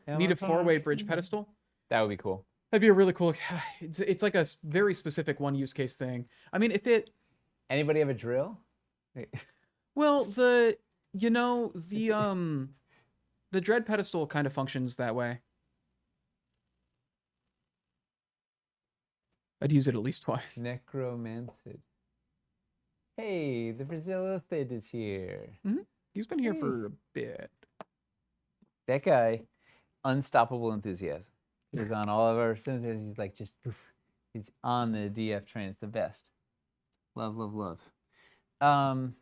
A: Yeah,
B: Need a
A: that's
B: 4-way
A: awesome.
B: bridge pedestal.
A: That would be cool.
B: That'd be a really cool. It's like a very specific one use case thing. I mean, if it.
A: Anybody have a drill?
B: Well, the dread pedestal kind of functions that way. I'd use it at least twice.
A: Necromancid. Hey, the Brazilopid is here.
B: He's been here for a bit.
A: That guy, unstoppable enthusiasm. He's on all of our sentences. He's like just, he's on the DF train. It's the best. Love, love, love. All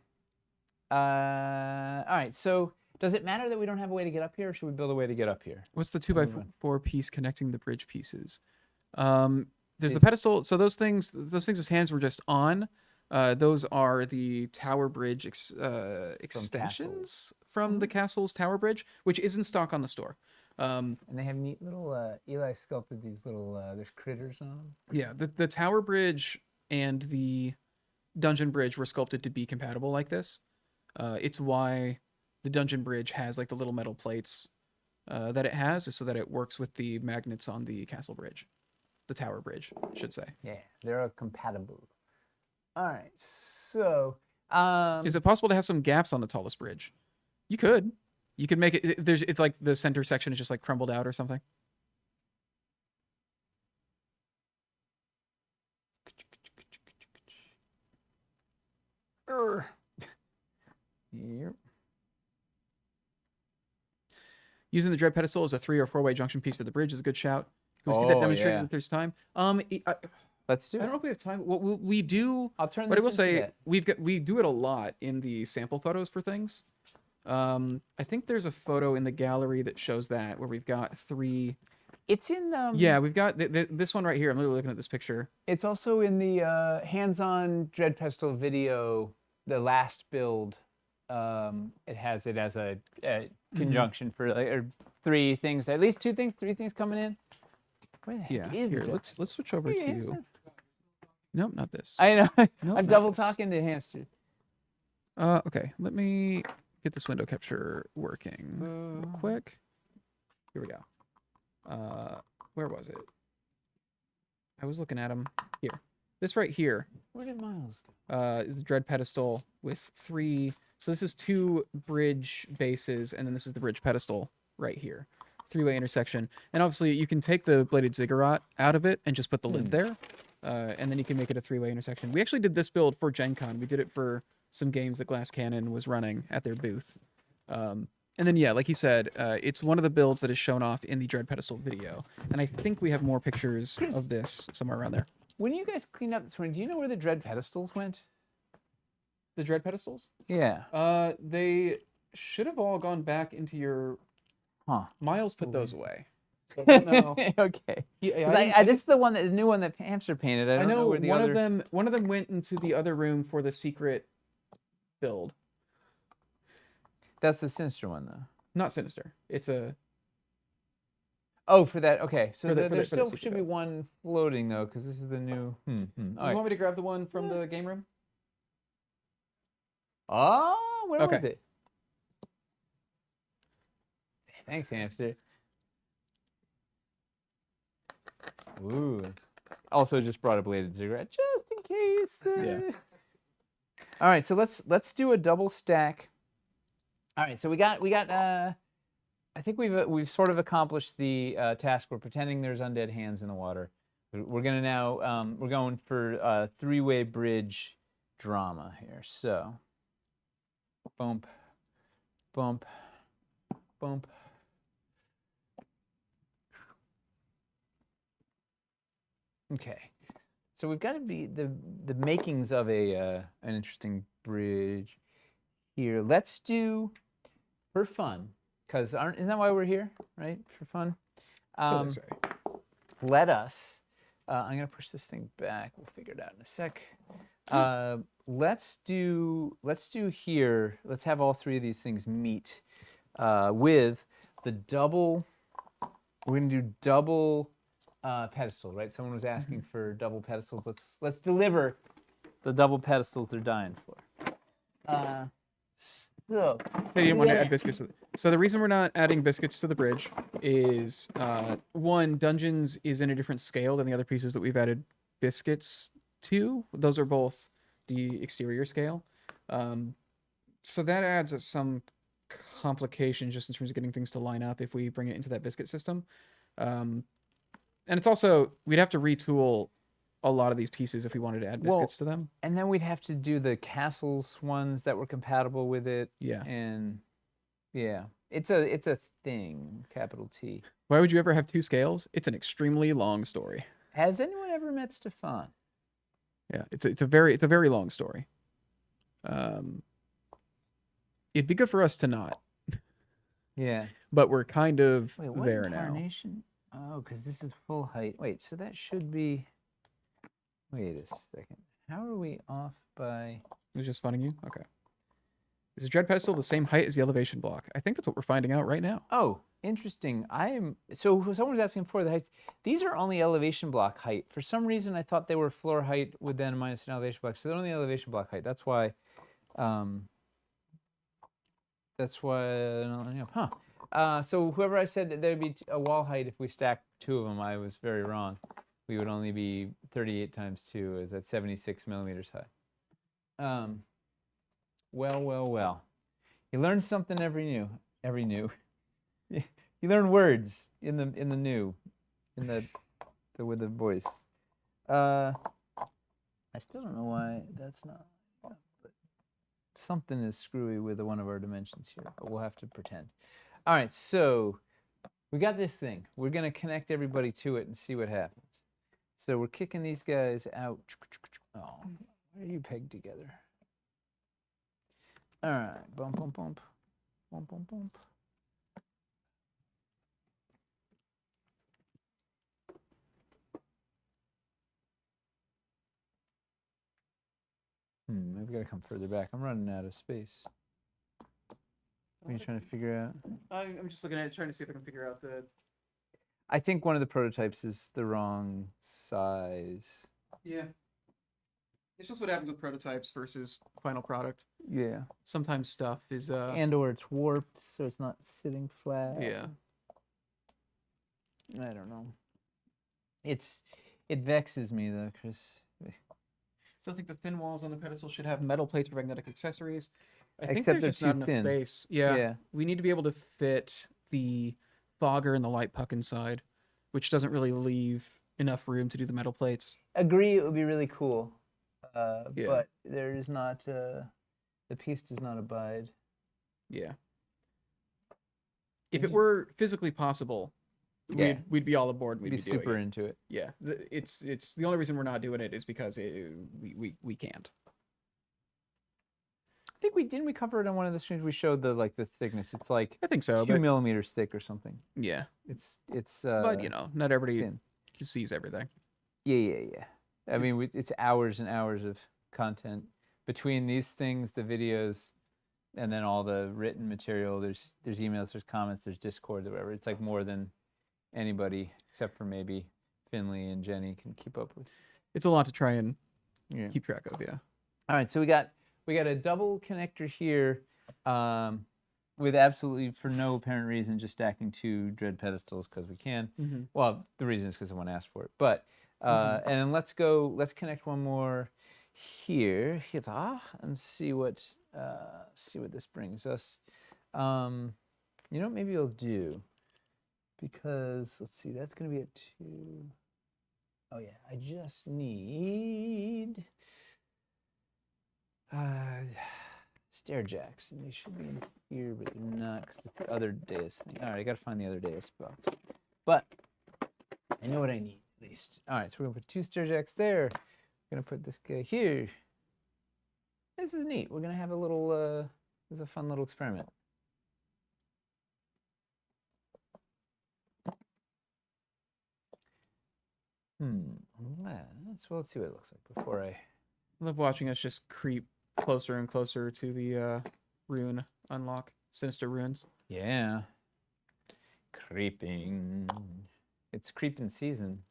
A: right. So, does it matter that we don't have a way to get up here, or should we build a way to get up here?
B: What's the 2x4 piece connecting the bridge pieces? There's the pedestal. So those things as hands were just on. Those are the tower bridge extensions from the castle's tower bridge, which is in stock on the store.
A: And they have neat little Eli sculpted these little there's critters on them.
B: Yeah, the tower bridge and the dungeon bridge were sculpted to be compatible like this. It's why the dungeon bridge has like the little metal plates that it has, is so that it works with the magnets on the castle bridge, the tower bridge, I should say.
A: Yeah, they're compatible. All right, so
B: is it possible to have some gaps on the tallest bridge? You could make it. It's like the center section is just like crumbled out or something.
A: Yep.
B: Using the dread pedestal as a 3 or 4-way junction piece for the bridge is a good shout. Can we see that demonstrated if there's time?
A: Let's do it.
B: I don't know if we have time. What we do?
A: I'll turn.
B: But I will
A: into
B: say
A: that.
B: we do it a lot in the sample photos for things. I think there's a photo in the gallery that shows that where we've got 3.
A: It's in.
B: Yeah, we've got this one right here. I'm literally looking at this picture.
A: It's also in the hands-on Dread Pestle video, the last build. It has it as a conjunction for or 3 things, at least 2 things, 3 things coming in. Where the heck is
B: Here,
A: it?
B: let's switch over to. Nope, not this.
A: I know.
B: Nope,
A: I'm
B: not
A: double
B: this.
A: talking to Hamster.
B: Okay, let me get this window capture working real quick. Here we go. Where was it? I was looking at them. Here. This right here.
A: Where did Miles
B: Is the dread pedestal with 3. So this is 2 bridge bases, and then this is the bridge pedestal right here. 3-way intersection. And obviously, you can take the bladed ziggurat out of it and just put the lid there. And then you can make it a 3-way intersection. We actually did this build for Gen Con. We did it for some games that Glass Cannon was running at their booth. And then, yeah, like he said, it's one of the builds that is shown off in the dread pedestal video. And I think we have more pictures of this somewhere around there.
A: When you guys cleaned up this morning, do you know where the dread pedestals went?
B: The dread pedestals?
A: Yeah.
B: They should have all gone back into your...
A: Huh.
B: Miles put those away. So I don't know.
A: Okay.
B: Yeah,
A: this is the new one that Hamster painted. I don't know where the
B: one
A: other...
B: of them went into the other room for the secret build.
A: That's the Sinister one, though.
B: Not Sinister. It's a...
A: Oh, for that. Okay. So
B: there
A: there still should be one floating, though, because this is the new...
B: Do you want me to grab the one from the game room?
A: Oh, where was it? Thanks, Hamster. Ooh. Also just brought a bladed cigarette, just in case.
B: Yeah.
A: All right, so let's do a double stack. All right, so we got I think we've sort of accomplished the task. We're pretending there's undead hands in the water. We're gonna now we're going for a 3-way bridge drama here. So bump, bump, bump. Okay, so we've got to be the makings of an interesting bridge here. Let's do for fun, because isn't that why we're here, right? For fun.
B: So they say.
A: Let us. I'm gonna push this thing back. We'll figure it out in a sec. Let's do here. Let's have all 3 of these things meet with the double. We're gonna do double. Pedestal, right? Someone was asking for double pedestals. Let's deliver the double pedestals they're dying for. So
B: you didn't want to add biscuits. So the reason we're not adding biscuits to the bridge is 1, dungeons is in a different scale than the other pieces that we've added biscuits to. Those are both the exterior scale. So that adds some complications just in terms of getting things to line up if we bring it into that biscuit system. And it's also, we'd have to retool a lot of these pieces if we wanted to add biscuits to them.
A: And then we'd have to do the castles ones that were compatible with it.
B: Yeah.
A: And yeah, it's a thing, capital T.
B: Why would you ever have 2 scales? It's an extremely long story.
A: Has anyone ever met Stefan?
B: Yeah, it's a very long story. It'd be good for us to not.
A: Yeah.
B: But we're kind of there now.
A: Oh, because this is full height. Wait, so that should be... Wait a second. How are we off by...
B: It was just funning you? Okay. Is the dread pedestal the same height as the elevation block? I think that's what we're finding out right now.
A: Oh, interesting. So someone was asking for the heights. These are only elevation block height. For some reason, I thought they were floor height with then minus an elevation block. So they're only elevation block height. That's why... so whoever I said that there'd be a wall height if we stacked 2 of them, I was very wrong. We would only be 38 times 2, is that 76 millimeters high. Well. You learn something every new. You learn words in the new, with the voice. I still don't know why that's not. But something is screwy with one of our dimensions here, but we'll have to pretend. All right, so we got this thing. We're going to connect everybody to it and see what happens. So we're kicking these guys out. Oh, why are you pegged together? All right, bump, bump, bump. Bump, bump, bump. Maybe gotta come further back. I'm running out of space. What are you trying to figure out?
B: I'm just looking at it, trying to see if I can figure out the...
A: I think one of the prototypes is the wrong size.
B: Yeah. It's just what happens with prototypes versus final product.
A: Yeah.
B: Sometimes stuff is
A: And or it's warped, so it's not sitting flat.
B: yeah.
A: I don't know. It vexes me though, Chris.
B: So I think the thin walls on the pedestal should have metal plates for magnetic accessories. I think
A: Except
B: there's
A: they're
B: just
A: too
B: not enough
A: thin.
B: space. Yeah.
A: Yeah.
B: We need to be able to fit the fogger and the light puck inside, which doesn't really leave enough room to do the metal plates.
A: Agree, it would be really cool.
B: Yeah.
A: But there is not. The piece does not abide.
B: Yeah. If it were physically possible, we'd be all aboard. And we'd
A: be
B: be
A: super
B: doing it.
A: into it.
B: Yeah. It's the only reason we're not doing it is because we can't.
A: I think we cover it on one of the streams. We showed the thickness. It's like
B: I think so.
A: 2 millimeters thick or something.
B: Yeah.
A: It's.
B: But not everybody
A: thin.
B: sees everything.
A: Yeah. I mean, it's hours and hours of content between these things, the videos, and then all the written material. There's emails, there's comments, there's Discord, or whatever. It's like more than anybody except for maybe Finley and Jenny can keep up with.
B: It's a lot to try and keep track of. Yeah.
A: All right, so we got a double connector here, with absolutely for no apparent reason, just stacking 2 dread pedestals because we can.
B: Mm-hmm.
A: Well, the reason is because someone asked for it. But and let's connect one more here, and see what this brings us. Maybe I'll do, because let's see, that's gonna be a 2. Oh yeah, I just need stair jacks, and they should be in here, but they're not because it's the other dais thing. All right, I gotta find the other dais box, but I know what I need at least. All right, so we're gonna put 2 stair jacks there. We're gonna put this guy here. This is neat. We're gonna have a little. This is a fun little experiment. Let's see what it looks like before I.
B: I love watching us just creep closer and closer to the rune unlock. Sinister runes.
A: Yeah. Creeping. It's creeping season,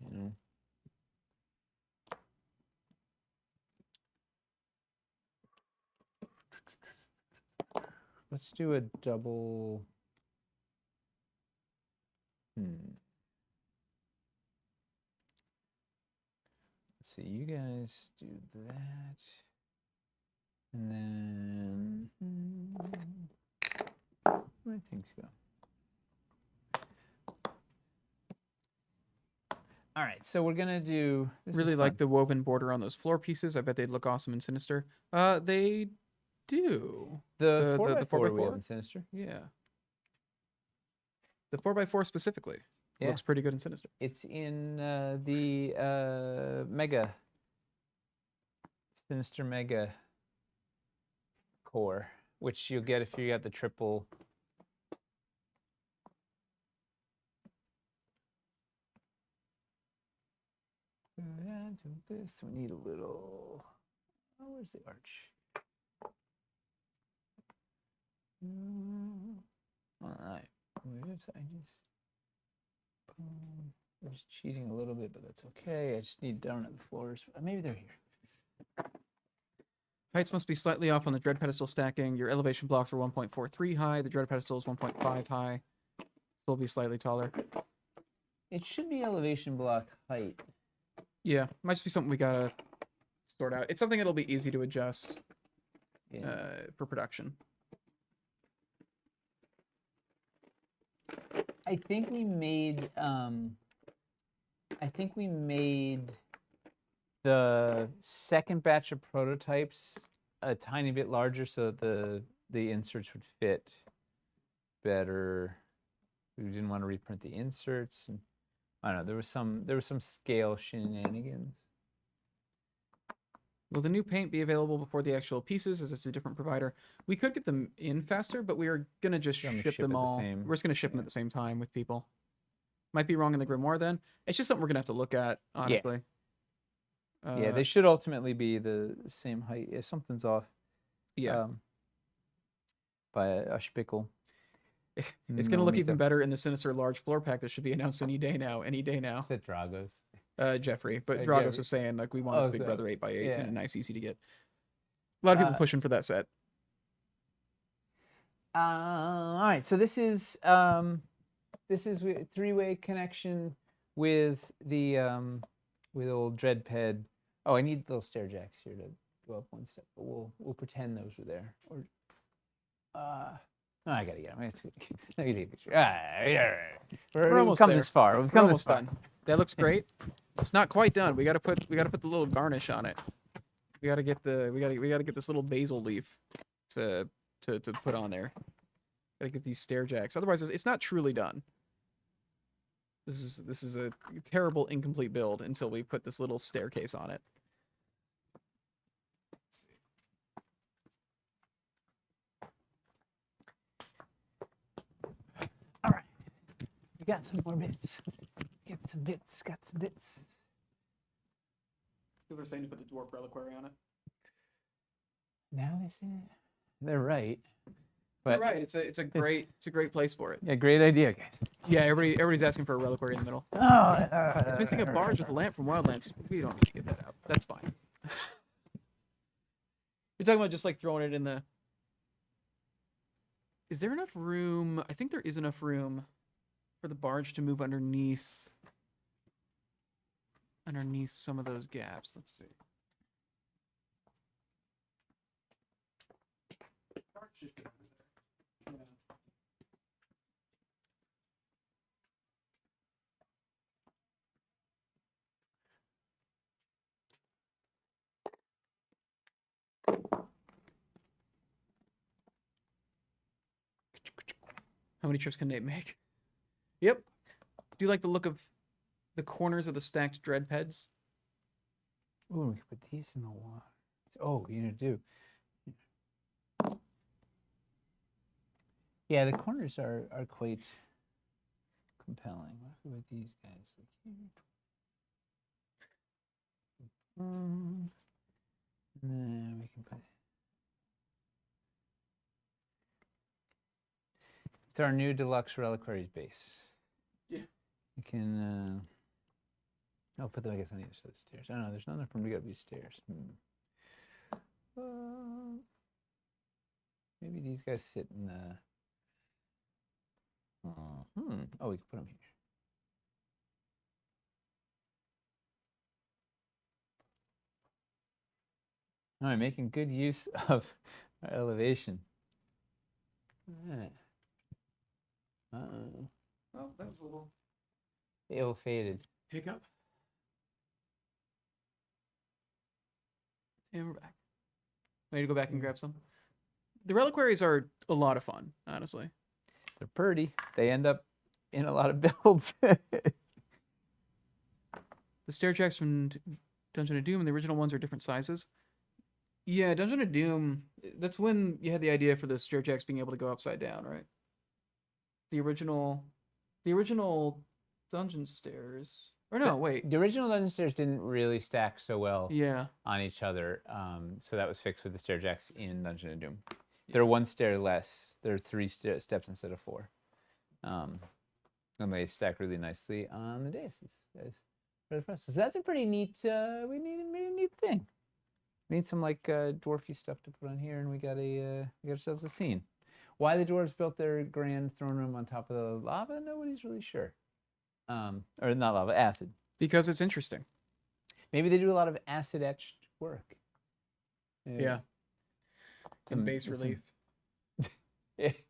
A: Let's do a double. Let's see, you guys do that. And then where things go. All right, so we're gonna do.
B: Really like the woven border on those floor pieces. I bet they'd look awesome and sinister. They do.
A: The 4x4 we have in Sinister.
B: Yeah. The 4x4 specifically looks pretty good and sinister.
A: It's in the Mega Sinister Mega core, which you'll get if you got the triple. Do this. We need a little. Oh, where's the arch? All right. I'm just cheating a little bit, but that's okay. I just need down at the floors. Maybe they're here.
B: Heights must be slightly off on the dread pedestal stacking. Your elevation blocks are 1.43 high. The dread pedestal is 1.5 high. Will be slightly taller.
A: It should be elevation block height.
B: Yeah, might just be something we gotta sort out. It's something that'll be easy to adjust for production.
A: I think we made the second batch of prototypes a tiny bit larger so that the inserts would fit better. We didn't want to reprint the inserts, and I don't know, there was some scale shenanigans.
B: Will the new paint be available before the actual pieces, as it's a different provider? We could get them in faster, but we are going to just ship them all. We're just going to ship them at the same time with people. Might be wrong in the grimoire then. It's just something we're going to have to look at, honestly.
A: Yeah, they should ultimately be the same height. Yeah, something's off.
B: Yeah.
A: By a spickle.
B: It's going to look even better in the Sinister large floor pack that should be announced any day now.
A: The Dragos.
B: Jeffrey, but Dragos
A: Jeffrey.
B: was saying like we want this Big
A: so,
B: Brother 8x8
A: yeah.
B: and a nice, easy to get. A lot of people pushing for that set.
A: All right, so this is three-way connection with the with old Dreadped. Oh, I need little stair jacks here to go up one step, but we'll pretend those were there. Or no, I gotta get them. I gotta take a picture.
B: We're almost
A: come
B: there.
A: this far.
B: We're almost done. That looks great. It's not quite done. We gotta put the little garnish on it. We gotta get this little basil leaf to put on there. Gotta get these stair jacks. Otherwise, it's not truly done. This is a terrible incomplete build until we put this little staircase on it. Let's see.
A: All right, we got some more bits. Got some bits.
B: People are saying to put the dwarf reliquary on it.
A: Now they say they're right.
B: But you're right. It's a great place for it.
A: Yeah, great idea, guys.
B: Yeah, everybody's asking for a reliquary in the middle. It's missing a barge with a lamp from Wildlands. We don't need to get that out. That's fine. You're talking about just like throwing it in the. Is there enough room? I think there is enough room for the barge to move underneath some of those gaps. Let's see. Barge should fit under there. Yeah. How many trips can Nate make? Yep. Do you like the look of the corners of the stacked Dreadpeds?
A: Ooh, we can put these in the water. Oh, you do. Yeah, the corners are quite compelling. What if we put these guys like here? And then we can put. It's our new deluxe reliquaries base.
B: Yeah.
A: We can. I'll put them, I guess, on each side of the stairs. I don't know. There's not enough room to go up these stairs. Maybe these guys sit in the. Oh, we can put them here. All right, making good use of our elevation. All right. Uh-oh.
B: Oh, that was a little
A: ill-fated.
B: hiccup. And we're back. Ready to go back and grab some? The reliquaries are a lot of fun, honestly.
A: They're pretty. They end up in a lot of builds.
B: The stair jacks from Dungeon of Doom and the original ones are different sizes. Yeah, Dungeon of Doom, that's when you had the idea for the stair jacks being able to go upside down, right? The original dungeon stairs. Or no, wait.
A: The original dungeon stairs didn't really stack so well on each other. So that was fixed with the stair jacks in Dungeon of Doom. They're one stair less. They're 3 steps instead of 4. And they stack really nicely on the daises. So that's a pretty neat. We need a neat thing. We need some like dwarfy stuff to put on here, and we got ourselves a scene. Why the dwarves built their grand throne room on top of the lava? Nobody's really sure. Or not lava, acid.
B: Because it's interesting.
A: Maybe they do a lot of acid etched work.
B: Yeah. And bas relief.
A: It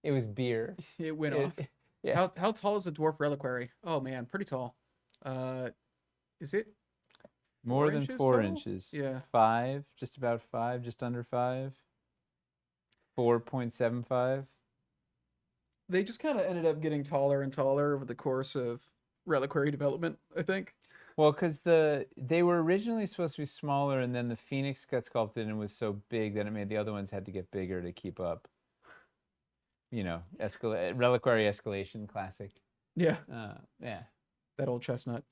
A: was beer.
B: It went off. Yeah. How tall is the dwarf reliquary? Oh man, pretty tall. Is it
A: more than 4 inches?
B: Yeah.
A: 5, just about 5, just under 5. 4.75.
B: They just kind of ended up getting taller and taller over the course of reliquary development, I think.
A: Well, because they were originally supposed to be smaller, and then the Phoenix got sculpted and was so big that it made the other ones had to get bigger to keep up. You know, reliquary escalation, classic.
B: Yeah.
A: Yeah.
B: That old chestnut.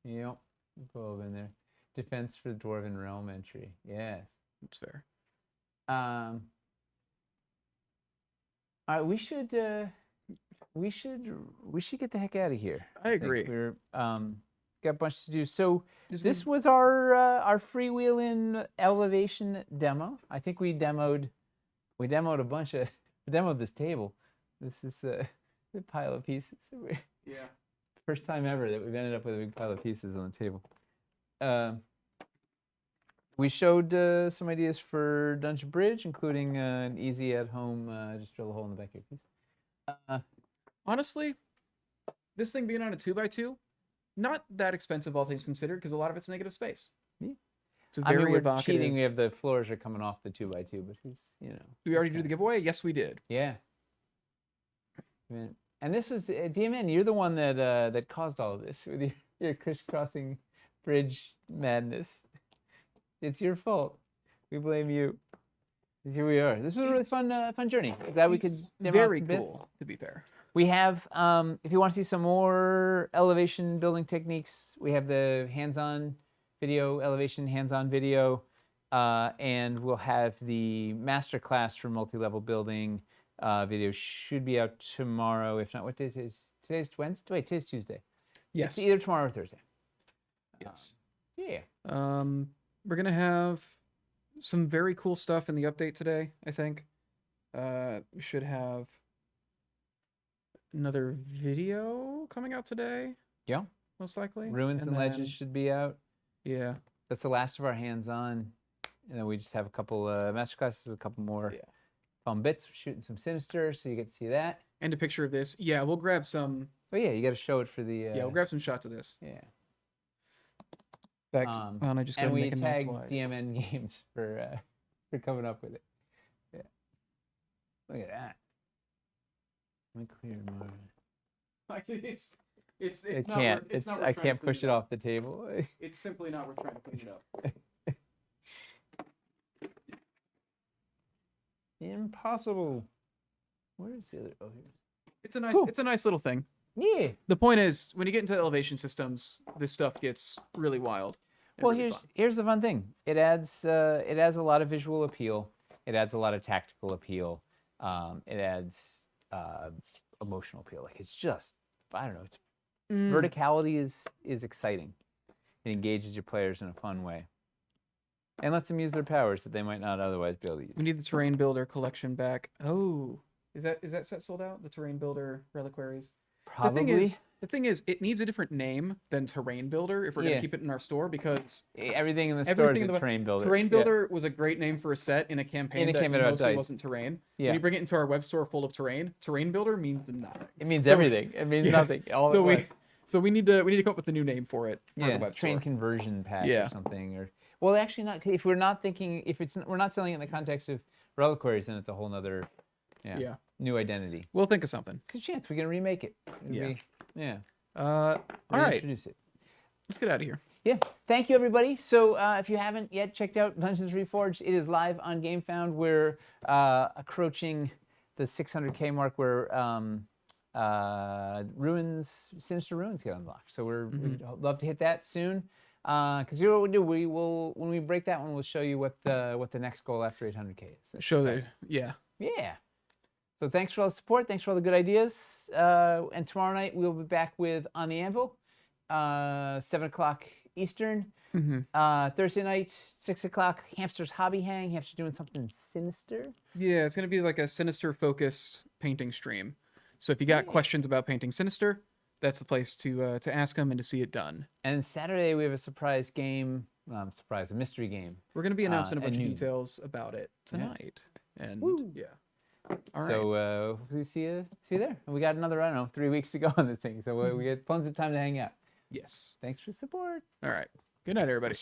A: Yep. Put in there. Defense for the Dwarven Realm entry. Yes.
B: That's fair.
A: All right, we should we should get the heck out of here.
B: I agree.
A: We're got a bunch to do. So
B: Just
A: this was our freewheeling elevation demo. I think we demoed a bunch of we demoed this table. This is a pile of pieces.
B: Yeah.
A: First time ever that we've ended up with a big pile of pieces on the table. We showed some ideas for Dungeon Bridge, including an easy at-home just drill a hole in the back of your piece.
B: Honestly, this thing being on a 2x2, not that expensive, all things considered, because a lot of it's negative space.
A: Yeah.
B: It's a very
A: we're
B: evocative.
A: cheating. We have the floors are coming off the 2x2, but he's, you know.
B: Did we already do the giveaway? Yes, we did.
A: Yeah. And this was DMN. You're the one that caused all of this with your crisscrossing bridge madness. It's your fault. We blame you. Here we are. This was a really fun journey. Glad we could.
B: Very cool, to be fair.
A: We have, if you want to see some more elevation building techniques, we have the hands-on video, elevation hands-on video, and we'll have the masterclass for multi-level building video should be out tomorrow. If not, what day is it? Today's Wednesday? Wait, today's Tuesday.
B: Yes.
A: It's either tomorrow or Thursday.
B: Yes.
A: Yeah.
B: We're going to have some very cool stuff in the update today, I think. We should have another video coming out today.
A: Yeah.
B: Most likely.
A: Ruins and Legends should be out.
B: Yeah.
A: That's the last of our hands-on. And then we just have a couple masterclasses, a couple more fun bits. We're shooting some Sinister, so you get to see that.
B: And a picture of this. Yeah, we'll grab some.
A: Oh, yeah, you got to show it for the...
B: Yeah, we'll grab some shots of this.
A: Yeah.
B: Back, I just
A: and we
B: make a
A: tagged
B: nice
A: DMN Games for coming up with it. Yeah. Look at that. Let me clear more.
B: Like it's
A: It
B: not
A: can't.
B: It's not
A: I can't push it off the table.
B: It's simply not worth trying to clean it up.
A: Impossible. Where's the other? Oh, here.
B: It's a nice little thing.
A: Yeah.
B: The point is, when you get into elevation systems, this stuff gets really wild.
A: Well,
B: really
A: here's the fun thing. It adds a lot of visual appeal. It adds a lot of tactical appeal. It adds emotional appeal. Like it's just, I don't know. It's verticality is exciting. It engages your players in a fun way, and lets them use their powers that they might not otherwise be able to use.
B: We need the Terrain Builder collection back. Oh, is that set sold out? The Terrain Builder reliquaries.
A: Probably.
B: The thing is, it needs a different name than Terrain Builder if we're going to keep it in our store, because
A: everything in the store is a Terrain Builder.
B: Terrain Builder was a great name for a set in a campaign that mostly wasn't terrain. When you bring it into our web store full of terrain, Terrain Builder means nothing.
A: It means everything. It means nothing.
B: So we need to come up with a new name for it. For the web
A: train
B: store.
A: Conversion pack or something. Or well, actually not. If we're not thinking, we're not selling it in the context of reliquaries, then it's a whole nother new identity.
B: We'll think of something.
A: It's a chance we can remake it.
B: All right.
A: Introduce it.
B: Let's get out of here.
A: Yeah. Thank you, everybody. So if you haven't yet checked out Dungeons Reforged, it is live on GameFound. We're approaching the 600K mark where Sinister Ruins get unlocked. So we'd love to hit that soon. Because you know what we'll do? We will, when we break that one, we'll show you what the next goal after 800K is. Yeah. So thanks for all the support. Thanks for all the good ideas. And tomorrow night we'll be back with On the Anvil, 7 o'clock Eastern. Thursday night, 6 o'clock, Hamster's Hobby Hang. Hamster's doing something sinister.
B: Yeah, it's going to be like a Sinister-focused painting stream. So if you got questions about painting Sinister, that's the place to ask them and to see it done.
A: And Saturday we have a surprise game. A mystery game.
B: We're going to be announcing a bunch of details about it tonight. And all right.
A: So hopefully see you there. And we got another, 3 weeks to go on this thing. So we get tons of time to hang out.
B: Yes.
A: Thanks for the support.
B: All right. Good night, everybody.